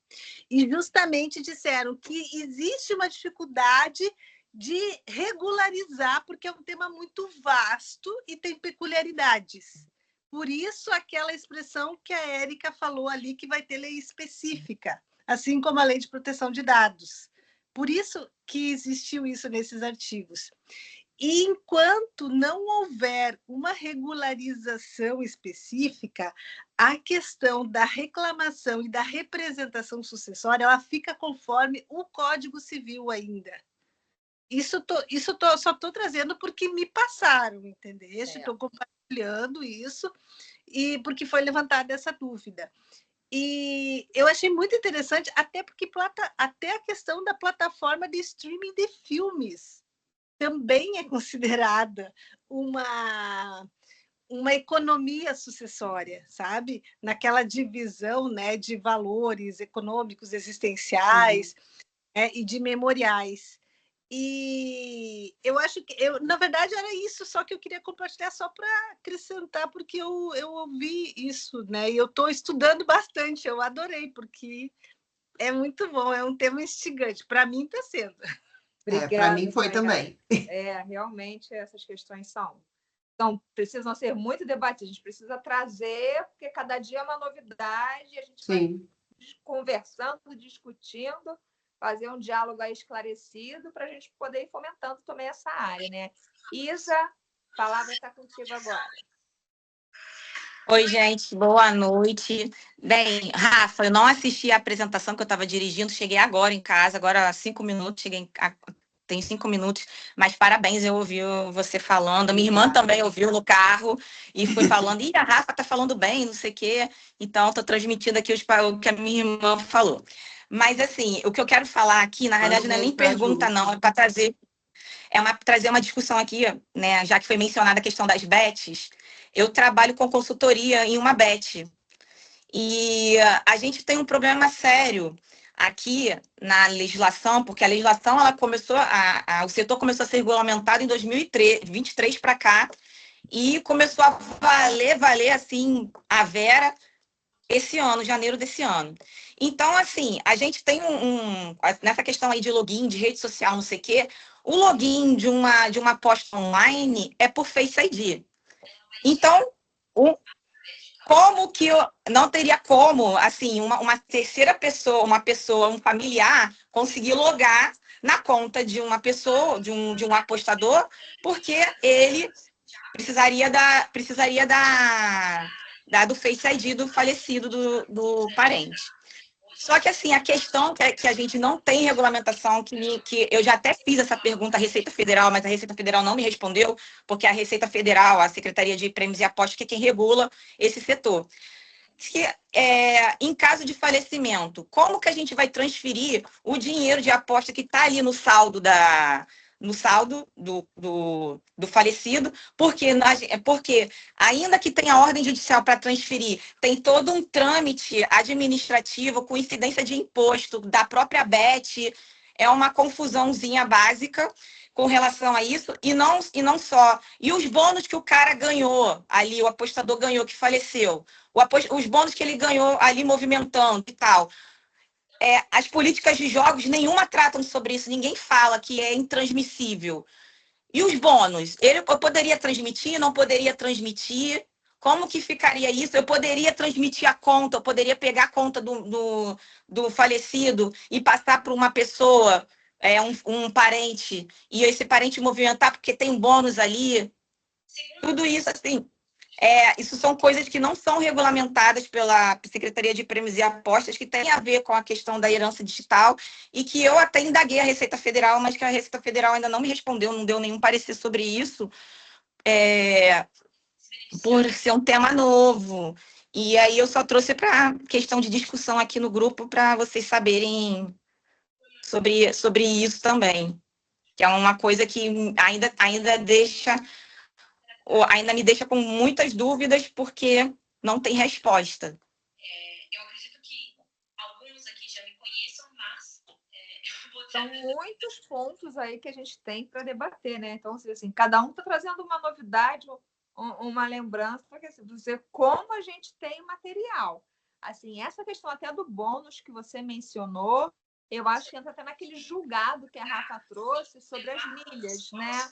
e justamente disseram que existe uma dificuldade de regularizar, porque é um tema muito vasto e tem peculiaridades. Por isso, aquela expressão que a Érica falou ali, que vai ter lei específica, assim como a Lei de Proteção de Dados. Por isso que existiu isso nesses artigos. E enquanto não houver uma regularização específica, a questão da reclamação e da representação sucessória, ela fica conforme o Código Civil ainda. Só estou trazendo porque me passaram, entendeu? Estou compartilhando isso e porque foi levantada essa dúvida. E eu achei muito interessante, até porque até a questão da plataforma de streaming de filmes também é considerada uma economia sucessória, sabe? Naquela divisão, né, de valores econômicos existenciais e de memoriais. E eu acho que, na verdade, era isso só que eu queria compartilhar só para acrescentar, porque eu ouvi isso, né? E eu estou estudando bastante, eu adorei, porque é muito bom, é um tema instigante. Para mim está sendo. Para mim foi também. Realmente essas questões precisam ser muito debatidas. A gente precisa trazer, porque cada dia é uma novidade, a gente vai conversando, discutindo, fazer um diálogo aí esclarecido para a gente poder ir fomentando também essa área, né? Isa, a palavra está contigo agora. Oi, gente, boa noite. Bem, Rafa, eu não assisti a apresentação que eu estava dirigindo, cheguei agora em casa, agora há 5 minutos, tem 5 minutos, mas parabéns, eu ouvi você falando, minha irmã também ouviu no carro e foi falando, a Rafa tá falando bem, não sei o quê, então estou transmitindo aqui o que a minha irmã falou. Mas, assim, o que eu quero falar aqui, na realidade, não é nem pergunta, não, é para trazer uma discussão aqui, né, já que foi mencionada a questão das bets. Eu trabalho com consultoria em uma bet. E a gente tem um problema sério aqui na legislação, porque a legislação ela começou, o setor começou a ser regulamentado em 2023 para cá, e começou a valer assim, a vera esse ano, janeiro desse ano. Então, assim, a gente tem nessa questão aí de login, de rede social, não sei o quê, o login de uma aposta online é por Face ID. Então, como que eu não teria como, assim, uma terceira pessoa, um familiar, conseguir logar na conta de uma pessoa, de um apostador, porque ele precisaria do Face ID do falecido, do parente. Só que, assim, a questão que a gente não tem regulamentação, que eu já até fiz essa pergunta à Receita Federal, mas a Receita Federal não me respondeu, porque a Receita Federal, a Secretaria de Prêmios e Apostas, que é quem regula esse setor. Que, em caso de falecimento, como que a gente vai transferir o dinheiro de aposta que está ali no saldo do falecido, porque ainda que tenha ordem judicial para transferir, tem todo um trâmite administrativo com incidência de imposto da própria BET, é uma confusãozinha básica com relação a isso, e não só. E os bônus que o cara ganhou ali, o apostador ganhou, que faleceu, os bônus que ele ganhou ali movimentando e tal. As políticas de jogos, nenhuma tratam sobre isso, ninguém fala que é intransmissível. E os bônus? Eu poderia transmitir, não poderia transmitir? Como que ficaria isso? Eu poderia transmitir a conta, eu poderia pegar a conta do falecido e passar para uma pessoa, um parente, e esse parente movimentar porque tem um bônus ali? Tudo isso, assim, isso são coisas que não são regulamentadas pela Secretaria de Prêmios e Apostas, que tem a ver com a questão da herança digital, e que eu até indaguei a Receita Federal, mas que a Receita Federal ainda não me respondeu, não deu nenhum parecer sobre isso, por ser um tema novo. E aí eu só trouxe para questão de discussão aqui no grupo, para vocês saberem sobre isso também, que é uma coisa que ainda me deixa com muitas dúvidas, porque não tem resposta. Eu acredito que alguns aqui já me conheçam, mas são muitos pontos aí que a gente tem para debater, né? Então, assim, cada um está trazendo uma novidade, uma lembrança, para dizer como a gente tem material. Assim, essa questão até do bônus que você mencionou, eu acho que entra até naquele julgado que a Rafa trouxe sobre as milhas, né?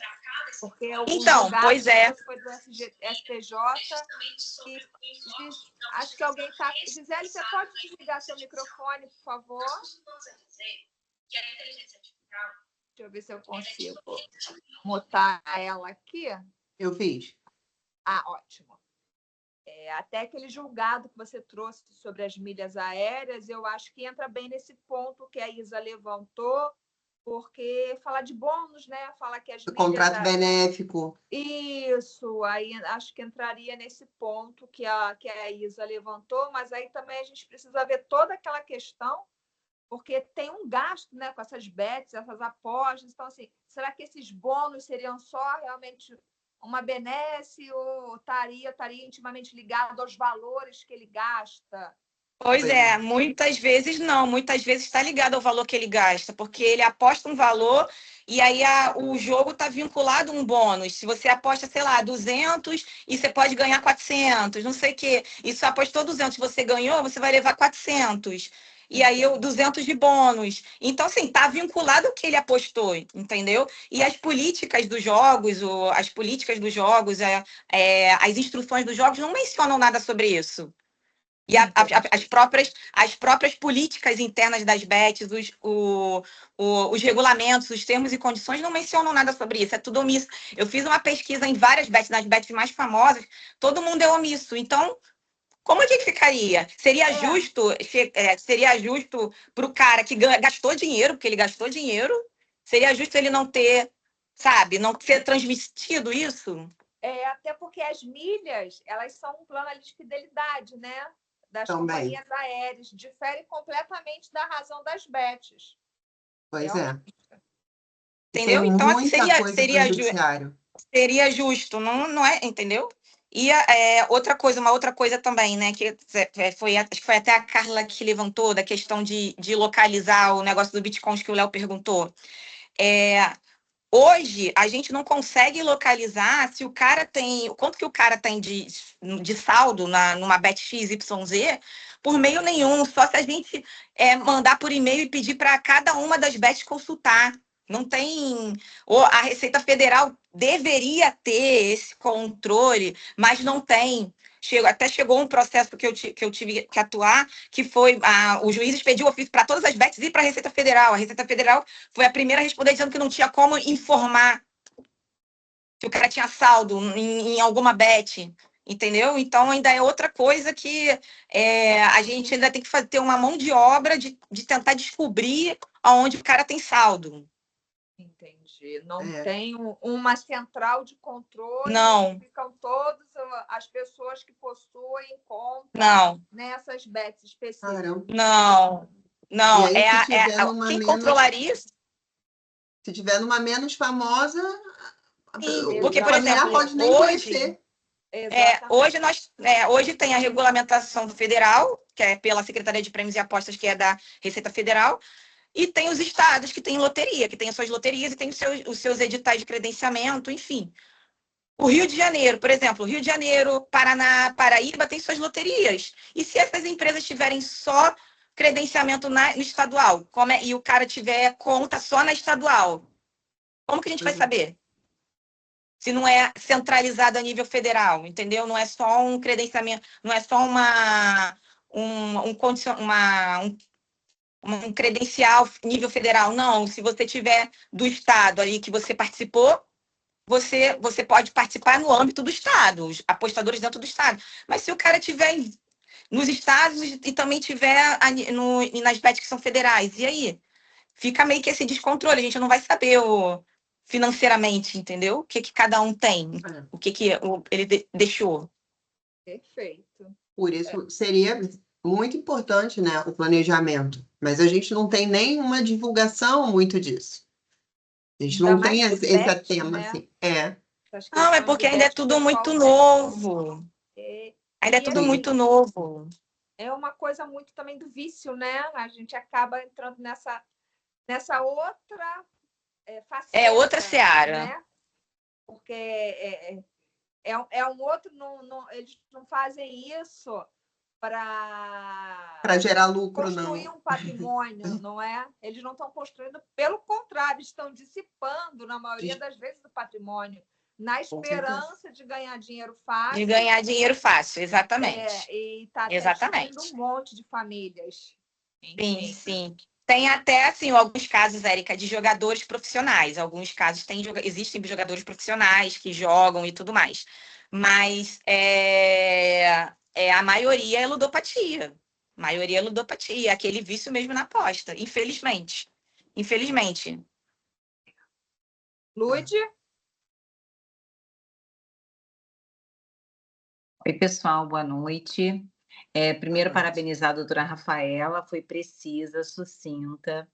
Porque Então, julgado pois é. foi do STJ, e acho que alguém está... Gisele, você pode desligar seu microfone, por favor? Deixa eu ver se eu consigo mutar ela aqui. Eu fiz. Ótimo. Até aquele julgado que você trouxe sobre as milhas aéreas, eu acho que entra bem nesse ponto que a Isa levantou, porque fala de bônus, né? Fala que as milhas... Contrato benéfico. Isso, aí acho que entraria nesse ponto que a Isa levantou, mas aí também a gente precisa ver toda aquela questão, porque tem um gasto, né, com essas bets, essas apostas. Então, assim, será que esses bônus seriam só realmente uma benesse ou estaria intimamente ligado aos valores que ele gasta? Pois é, muitas vezes não, muitas vezes está ligado ao valor que ele gasta, porque ele aposta um valor e aí o jogo está vinculado a um bônus. Se você aposta, sei lá, 200 e você pode ganhar 400, não sei o quê. E se você apostou 200 e você ganhou, você vai levar 400. E aí 200 de bônus. Então, assim, está vinculado ao que ele apostou, entendeu? E as políticas dos jogos, as instruções dos jogos não mencionam nada sobre isso. E as próprias políticas internas das bets, os regulamentos, os termos e condições não mencionam nada sobre isso, é tudo omisso. Eu fiz uma pesquisa em várias bets, nas bets mais famosas, todo mundo é omisso. Então, como é que ficaria? Seria justo para o cara que gastou dinheiro, porque ele gastou dinheiro, seria justo ele não ter, sabe, não ser transmitido isso? Até porque as milhas, elas são um plano de fidelidade, né? Das Também. companhias aéreas, difere completamente da razão das bets. Pois é. Entendeu? Tem Então, muita coisa seria do judiciário. Seria justo, não é? Entendeu? E uma outra coisa também, né, que acho que foi até a Carla que levantou, da questão de localizar o negócio do Bitcoin que o Léo perguntou. Hoje, a gente não consegue localizar se o cara tem, quanto que o cara tem de saldo numa bet XYZ, por meio nenhum, só se a gente mandar por e-mail e pedir para cada uma das bets consultar. Não tem. A Receita Federal deveria ter esse controle, mas não tem. Até chegou um processo que eu tive que atuar, que foi os juízes pediu ofício para todas as bets e para a Receita Federal. A Receita Federal foi a primeira a responder dizendo que não tinha como informar que o cara tinha saldo em alguma bet, entendeu? Então, ainda é outra coisa que a gente ainda tem que ter uma mão de obra de tentar descobrir aonde o cara tem saldo. Entendi. Não tem uma central de controle. Não. Ficam todas as pessoas que possuem conta nessas bets específicas. Não. Aí, quem controlaria isso? Se tiver numa menos famosa, porque, por exemplo, pode nem conhecer. Hoje tem a regulamentação federal, que é pela Secretaria de Prêmios e Apostas, que é da Receita Federal, e tem os estados que têm loteria, que têm as suas loterias e têm os seus editais de credenciamento, enfim. O Rio de Janeiro, por exemplo, Rio de Janeiro, Paraná, Paraíba tem suas loterias. E se essas empresas tiverem só credenciamento no estadual, e o cara tiver conta só na estadual, como que a gente vai saber? Se não é centralizado a nível federal, entendeu? Não é só um credenciamento, não é só um credencial nível federal, não. Se você tiver do estado ali que você participou, você pode participar no âmbito do estado, os apostadores dentro do estado. Mas se o cara tiver nos estados e também tiver nas bets que são federais, e aí? Fica meio que esse descontrole, a gente não vai saber financeiramente, entendeu? O que cada um tem, o que ele deixou. Perfeito. Por isso, seria muito importante, né, o planejamento. Mas a gente não tem nenhuma divulgação muito disso. A gente não tem esse tema, né? assim. Não, é porque ainda é tudo muito novo. Ainda é tudo muito novo. É uma coisa muito também do vício, né? A gente acaba entrando nessa outra faceta. Outra seara. Né? Porque é um outro... eles não fazem isso para gerar lucro, construir um patrimônio, não é? Eles não estão construindo, pelo contrário, estão dissipando, na maioria das vezes, o patrimônio, na esperança de ganhar dinheiro fácil. De ganhar dinheiro fácil, exatamente. E está destruindo um monte de famílias. Sim, sim. Tem até, assim, alguns casos, Érica, de jogadores profissionais. Alguns casos existem jogadores profissionais que jogam e tudo mais. Mas a maioria é ludopatia. A maioria é ludopatia. Aquele vício mesmo na aposta, infelizmente. Infelizmente. Lude? Oi, pessoal, boa noite. Primeiro, parabenizar a doutora Rafaela, foi precisa, sucinta.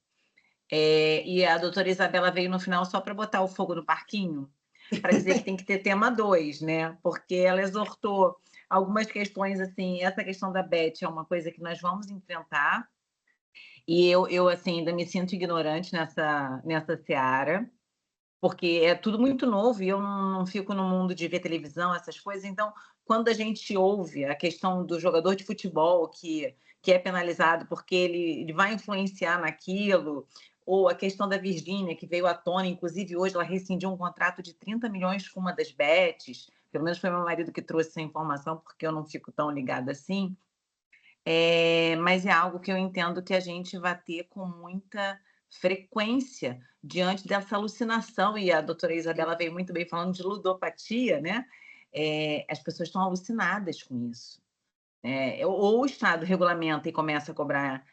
E a doutora Isabela veio no final só para botar o fogo no parquinho, para dizer que tem que ter tema 2, né? Porque ela exortou algumas questões, assim, essa questão da Beth é uma coisa que nós vamos enfrentar, e eu assim, ainda me sinto ignorante nessa seara, porque é tudo muito novo e eu não fico no mundo de ver televisão, essas coisas. Então, quando a gente ouve a questão do jogador de futebol que é penalizado porque ele vai influenciar naquilo, ou a questão da Virgínia, que veio à tona, inclusive hoje ela rescindiu um contrato de 30 milhões com uma das bets, pelo menos foi meu marido que trouxe essa informação, porque eu não fico tão ligada assim, mas é algo que eu entendo que a gente vai ter com muita frequência diante dessa alucinação, e a doutora Isabela veio muito bem falando de ludopatia, né? As pessoas estão alucinadas com isso. Ou o Estado regulamenta e começa a cobrar,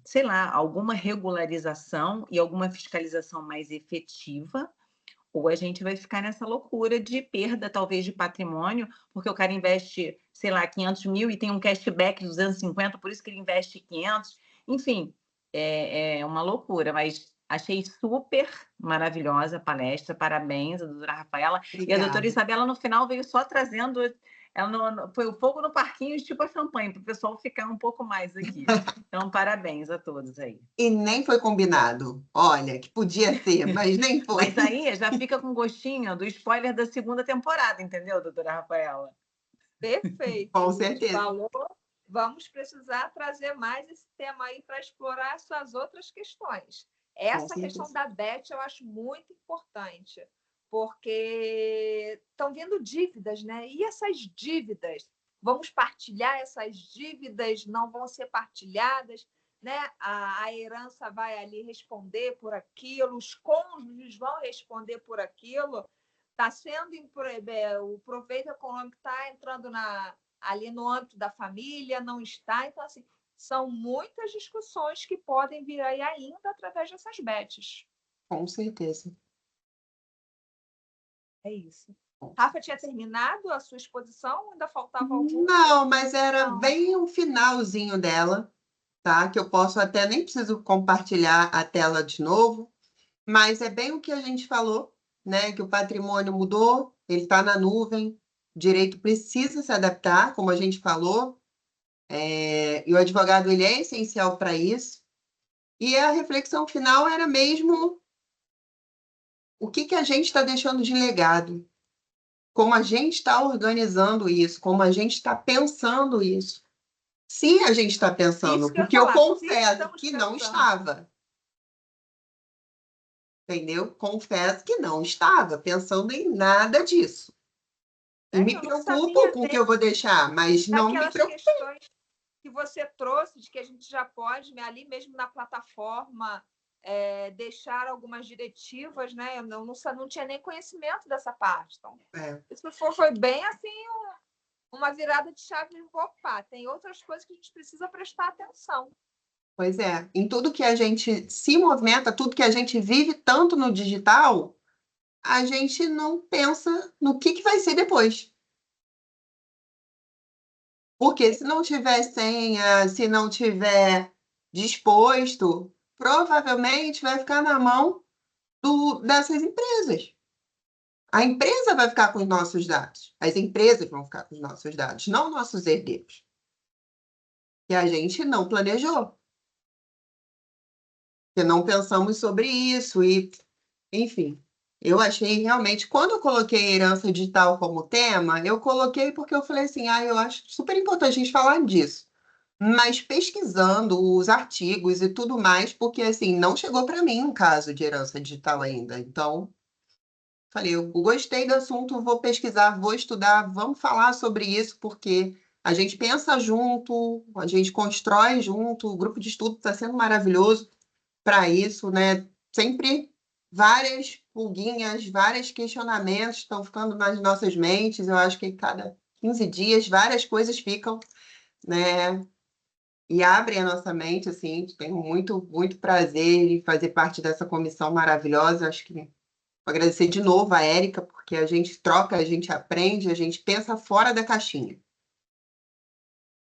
sei lá, alguma regularização e alguma fiscalização mais efetiva, ou a gente vai ficar nessa loucura de perda, talvez, de patrimônio, porque o cara investe, sei lá, 500 mil e tem um cashback de 250, por isso que ele investe 500. Enfim, é uma loucura, mas Achei super maravilhosa a palestra, parabéns, a doutora Rafaela. E a Obrigada. doutora Isabela, no final, veio só trazendo... foi o fogo no parquinho, tipo a champanhe, para o pessoal ficar um pouco mais aqui. Então, parabéns a todos aí. E nem foi combinado. Olha, que podia ser, mas nem foi. Mas aí já fica com gostinho do spoiler da segunda temporada, entendeu, doutora Rafaela? Perfeito. Com Luiz. certeza. Falou. Vamos precisar trazer mais esse tema aí para explorar suas outras questões. Essa questão da Beth eu acho muito importante, porque estão vindo dívidas, né? E essas dívidas, vamos partilhar essas dívidas, não vão ser partilhadas, né? A herança vai ali responder por aquilo, os cônjuges vão responder por aquilo. Está sendo o proveito econômico está entrando ali no âmbito da família, não está. Então, assim, são muitas discussões que podem vir aí ainda através dessas bets. Com certeza. É isso. Rafa tinha terminado a sua exposição? Ainda faltava algum? Não, mas era bem o finalzinho dela, tá? Que eu posso até, nem preciso compartilhar a tela de novo, mas é bem o que a gente falou, né? Que o patrimônio mudou, ele está na nuvem, o direito precisa se adaptar, como a gente falou, e o advogado ele é essencial para isso. E a reflexão final era mesmo o que a gente está deixando de legado, como a gente está organizando isso, como a gente está pensando isso. Sim, a gente está pensando, porque eu confesso que não estava. Entendeu? Confesso que não estava pensando em nada disso. E me preocupo com o que eu vou deixar, mas não me preocupo. Questões que você trouxe, de que a gente já pode, ali mesmo na plataforma, deixar algumas diretivas, né? Eu não tinha nem conhecimento dessa parte. Então, isso foi bem assim uma virada de chave. Opa, tem outras coisas que a gente precisa prestar atenção. Pois é, em tudo que a gente se movimenta, tudo que a gente vive tanto no digital, a gente não pensa no que vai ser depois. Porque se não tiver senha, se não tiver disposto, provavelmente vai ficar na mão dessas empresas. A empresa vai ficar com os nossos dados. As empresas vão ficar com os nossos dados, não nossos herdeiros. Que a gente não planejou. Que não pensamos sobre isso e, enfim. Eu achei realmente, quando eu coloquei herança digital como tema, eu coloquei porque eu falei assim, eu acho super importante a gente falar disso. Mas pesquisando os artigos e tudo mais, porque assim, não chegou para mim um caso de herança digital ainda. Então, falei, eu gostei do assunto, vou pesquisar, vou estudar, vamos falar sobre isso, porque a gente pensa junto, a gente constrói junto, o grupo de estudo está sendo maravilhoso para isso, né? Sempre várias pulguinhas, vários questionamentos estão ficando nas nossas mentes. Eu acho que cada 15 dias várias coisas ficam, né? E abrem a nossa mente, assim. Tenho muito, muito prazer em fazer parte dessa comissão maravilhosa. Acho que vou agradecer de novo a Érica, porque a gente troca, a gente aprende, a gente pensa fora da caixinha.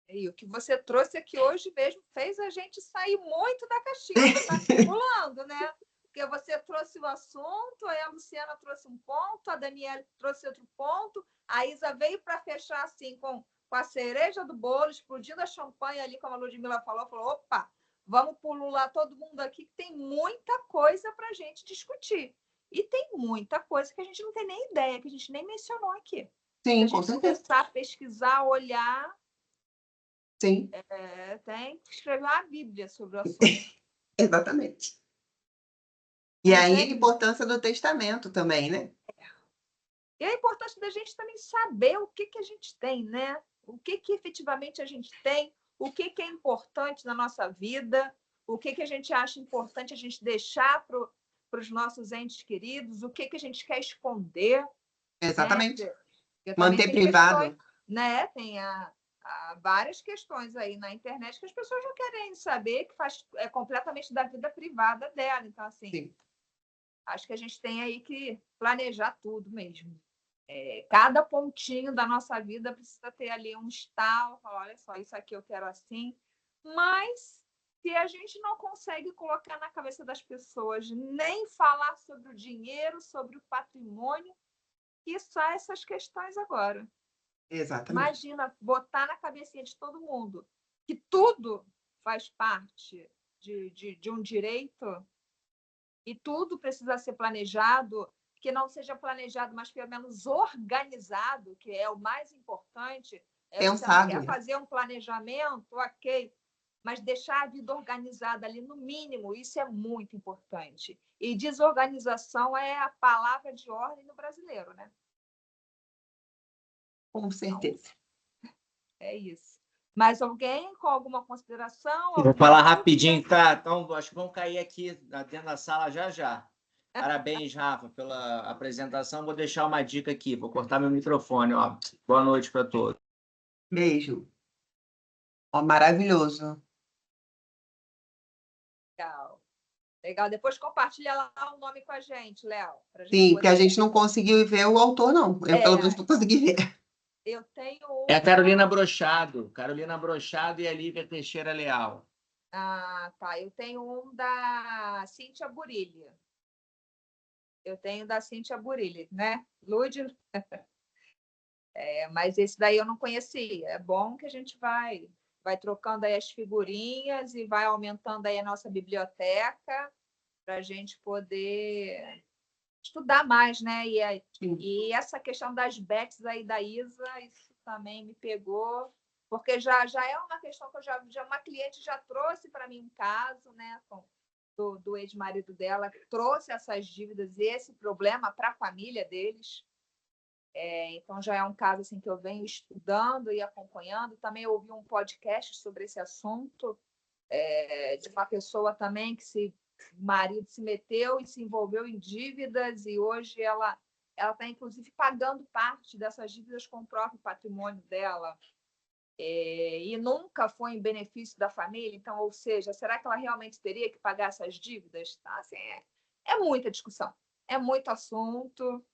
E o que você trouxe aqui hoje mesmo fez a gente sair muito da caixinha, está circulando, né? Porque você trouxe o assunto, aí a Luciana trouxe um ponto, a Daniela trouxe outro ponto, a Isa veio para fechar assim com a cereja do bolo, explodindo a champanhe ali, como a Ludmila falou, opa, vamos pulular todo mundo aqui, que tem muita coisa para a gente discutir. E tem muita coisa que a gente não tem nem ideia, que a gente nem mencionou aqui. Sim, se a gente começar a pesquisar, olhar... Sim. Tem que escrever uma Bíblia sobre o assunto. Exatamente. E aí a importância do testamento também, né? E a importância da gente também saber o que a gente tem, né? O que efetivamente a gente tem, o que é importante na nossa vida, o que a gente acha importante a gente deixar para os nossos entes queridos, o que a gente quer esconder. Exatamente. Né? Manter privado. Questões, né? Tem várias questões aí na internet que as pessoas não querem saber, que é completamente da vida privada dela. Então, assim, sim, acho que a gente tem aí que planejar tudo mesmo. Cada pontinho da nossa vida precisa ter ali um estalo, falar, olha só, isso aqui eu quero assim, mas se a gente não consegue colocar na cabeça das pessoas nem falar sobre o dinheiro, sobre o patrimônio, que são essas questões agora. Exatamente. Imagina botar na cabecinha de todo mundo que tudo faz parte de um direito e tudo precisa ser planejado, que não seja planejado, mas pelo menos organizado, que é o mais importante. Você não Pensado, quer né? fazer um planejamento, ok, mas deixar a vida organizada ali no mínimo, isso é muito importante. E desorganização é a palavra de ordem no brasileiro, né? Com certeza. É isso. Mais alguém com alguma consideração? Vou Alguma falar dúvida? rapidinho, tá? Então, acho que vão cair aqui dentro da sala já já. Parabéns, Rafa, pela apresentação. Vou deixar uma dica aqui. Vou cortar meu microfone. Ó. Boa noite para todos. Beijo. Ó, maravilhoso. Legal. Legal. Depois compartilha lá o nome com a gente, Léo. Sim, porque a gente não conseguiu ver o autor, não. Eu, pelo menos, não consegui ver. Eu tenho É a Carolina Brochado. Carolina Brochado e a Lívia Teixeira Leal. Ah, tá. Eu tenho um da Cíntia Burilli. Eu tenho da Cíntia Burilli, né? Lúdio. Mas esse daí eu não conhecia. É bom que a gente vai trocando aí as figurinhas e vai aumentando aí a nossa biblioteca para a gente poder estudar mais, né? E essa questão das bets aí da Isa, isso também me pegou, porque já é uma questão que uma cliente já trouxe para mim um caso, né? Do ex-marido dela, que trouxe essas dívidas e esse problema para a família deles. Então, já é um caso assim, que eu venho estudando e acompanhando. Também ouvi um podcast sobre esse assunto, de uma pessoa também que o marido se meteu e se envolveu em dívidas e hoje ela está, inclusive, pagando parte dessas dívidas com o próprio patrimônio dela. E nunca foi em benefício da família. Então, ou seja, será que ela realmente teria que pagar essas dívidas? Tá, assim, é muita discussão, é muito assunto.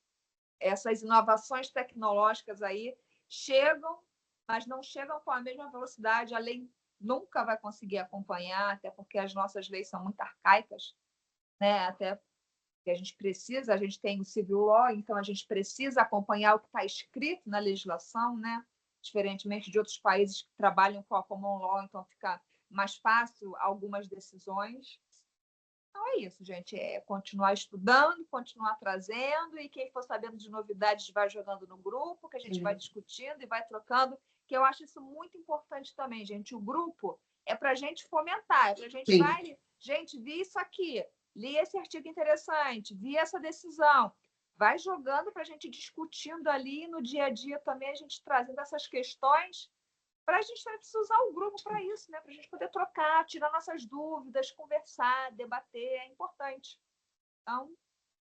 Essas inovações tecnológicas aí chegam, mas não chegam com a mesma velocidade. A lei nunca vai conseguir acompanhar, até porque as nossas leis são muito arcaicas, né? Até que a gente tem o civil law, então a gente precisa acompanhar o que está escrito na legislação, né? Diferentemente de outros países que trabalham com a common law, então fica mais fácil algumas decisões. Então é isso, gente. Continuar estudando, continuar trazendo, e quem for sabendo de novidades vai jogando no grupo, que a gente vai discutindo e vai trocando, que eu acho isso muito importante também, gente. O grupo é para a gente fomentar, é para a gente vai, gente, vi isso aqui, li esse artigo interessante, vi essa decisão. Vai jogando para a gente discutindo ali no dia a dia também, a gente trazendo essas questões. Para a gente precisa usar o grupo para isso, né? Para a gente poder trocar, tirar nossas dúvidas, conversar, debater, é importante. Então,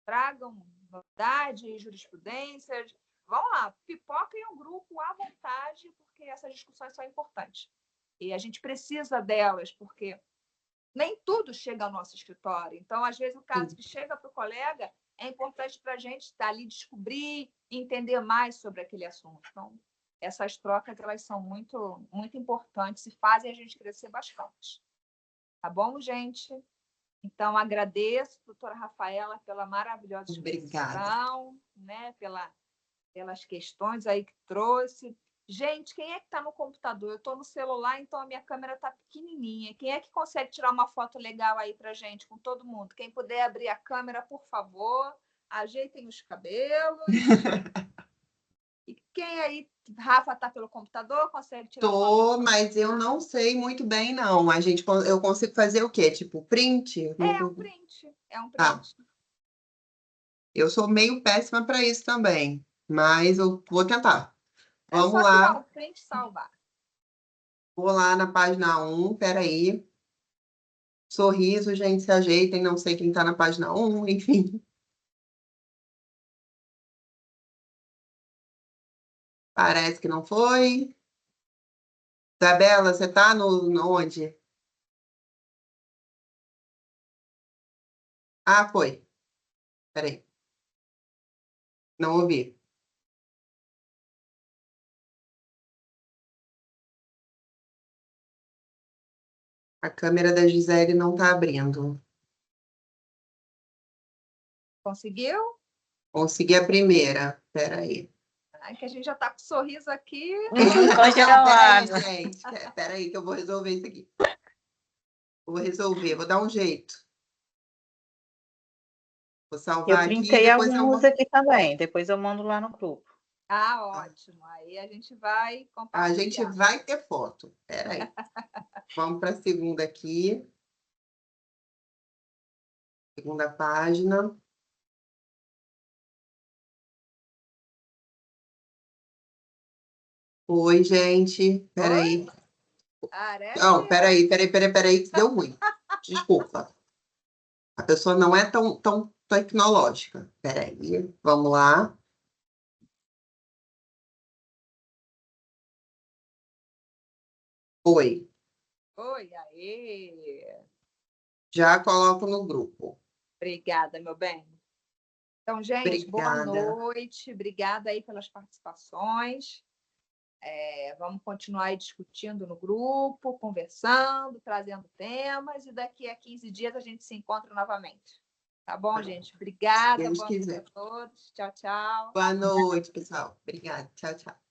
tragam novidades, jurisprudências. Vão lá, pipoquem o grupo à vontade, porque essas discussões são importantes. E a gente precisa delas, porque nem tudo chega ao nosso escritório. Então, às vezes, o caso que chega para o colega é importante para a gente estar ali, descobrir, entender mais sobre aquele assunto. Então, essas trocas elas são muito, muito importantes e fazem a gente crescer bastante. Tá bom, gente? Então, agradeço, doutora Rafaela, pela maravilhosa exposição, né? Pelas questões aí que trouxe. Gente, quem é que está no computador? Eu estou no celular, então a minha câmera está pequenininha. Quem é que consegue tirar uma foto legal aí para gente, com todo mundo? Quem puder abrir a câmera, por favor, ajeitem os cabelos. E quem aí, Rafa, está pelo computador, consegue tirar uma foto? Mas eu não sei muito bem, não. Eu consigo fazer o quê? Tipo, print? É um print. Eu sou meio péssima para isso também, mas eu vou tentar. Vamos lá. Tirar um print e salvar. Vou lá na página 1, peraí. Sorriso, gente, se ajeitem, não sei quem está na página 1, enfim. Parece que não foi. Isabela, você está onde? Ah, foi. Peraí. Não ouvi. A câmera da Gisele não está abrindo. Conseguiu? Consegui a primeira. Espera aí. Ai, que a gente já está com sorriso aqui. Congelado. Pera aí, gente. Espera aí que eu vou resolver isso aqui. Vou resolver, vou dar um jeito. Vou Eu salvar aqui e printei depois eu alguns mando. aqui também, depois eu mando lá no grupo. Ah, ótimo. Aí a gente vai A compartilhar. gente vai ter foto. Espera aí. Vamos para a segunda aqui. Segunda página. Oi, gente. Espera aí. Não, peraí, que deu ruim. Desculpa. A pessoa não é tão tecnológica. Peraí, vamos lá. Oi, Oi, aê. já coloco no grupo. Obrigada, meu bem. Então, gente, boa Obrigada. noite. Obrigada aí pelas participações. Vamos continuar aí discutindo no grupo, conversando, trazendo temas, e daqui a 15 dias a gente se encontra novamente. Tá bom, gente? Obrigada. Deus Boa noite quiser. a todos. Tchau, tchau. Boa noite, pessoal. Obrigada. Tchau, tchau.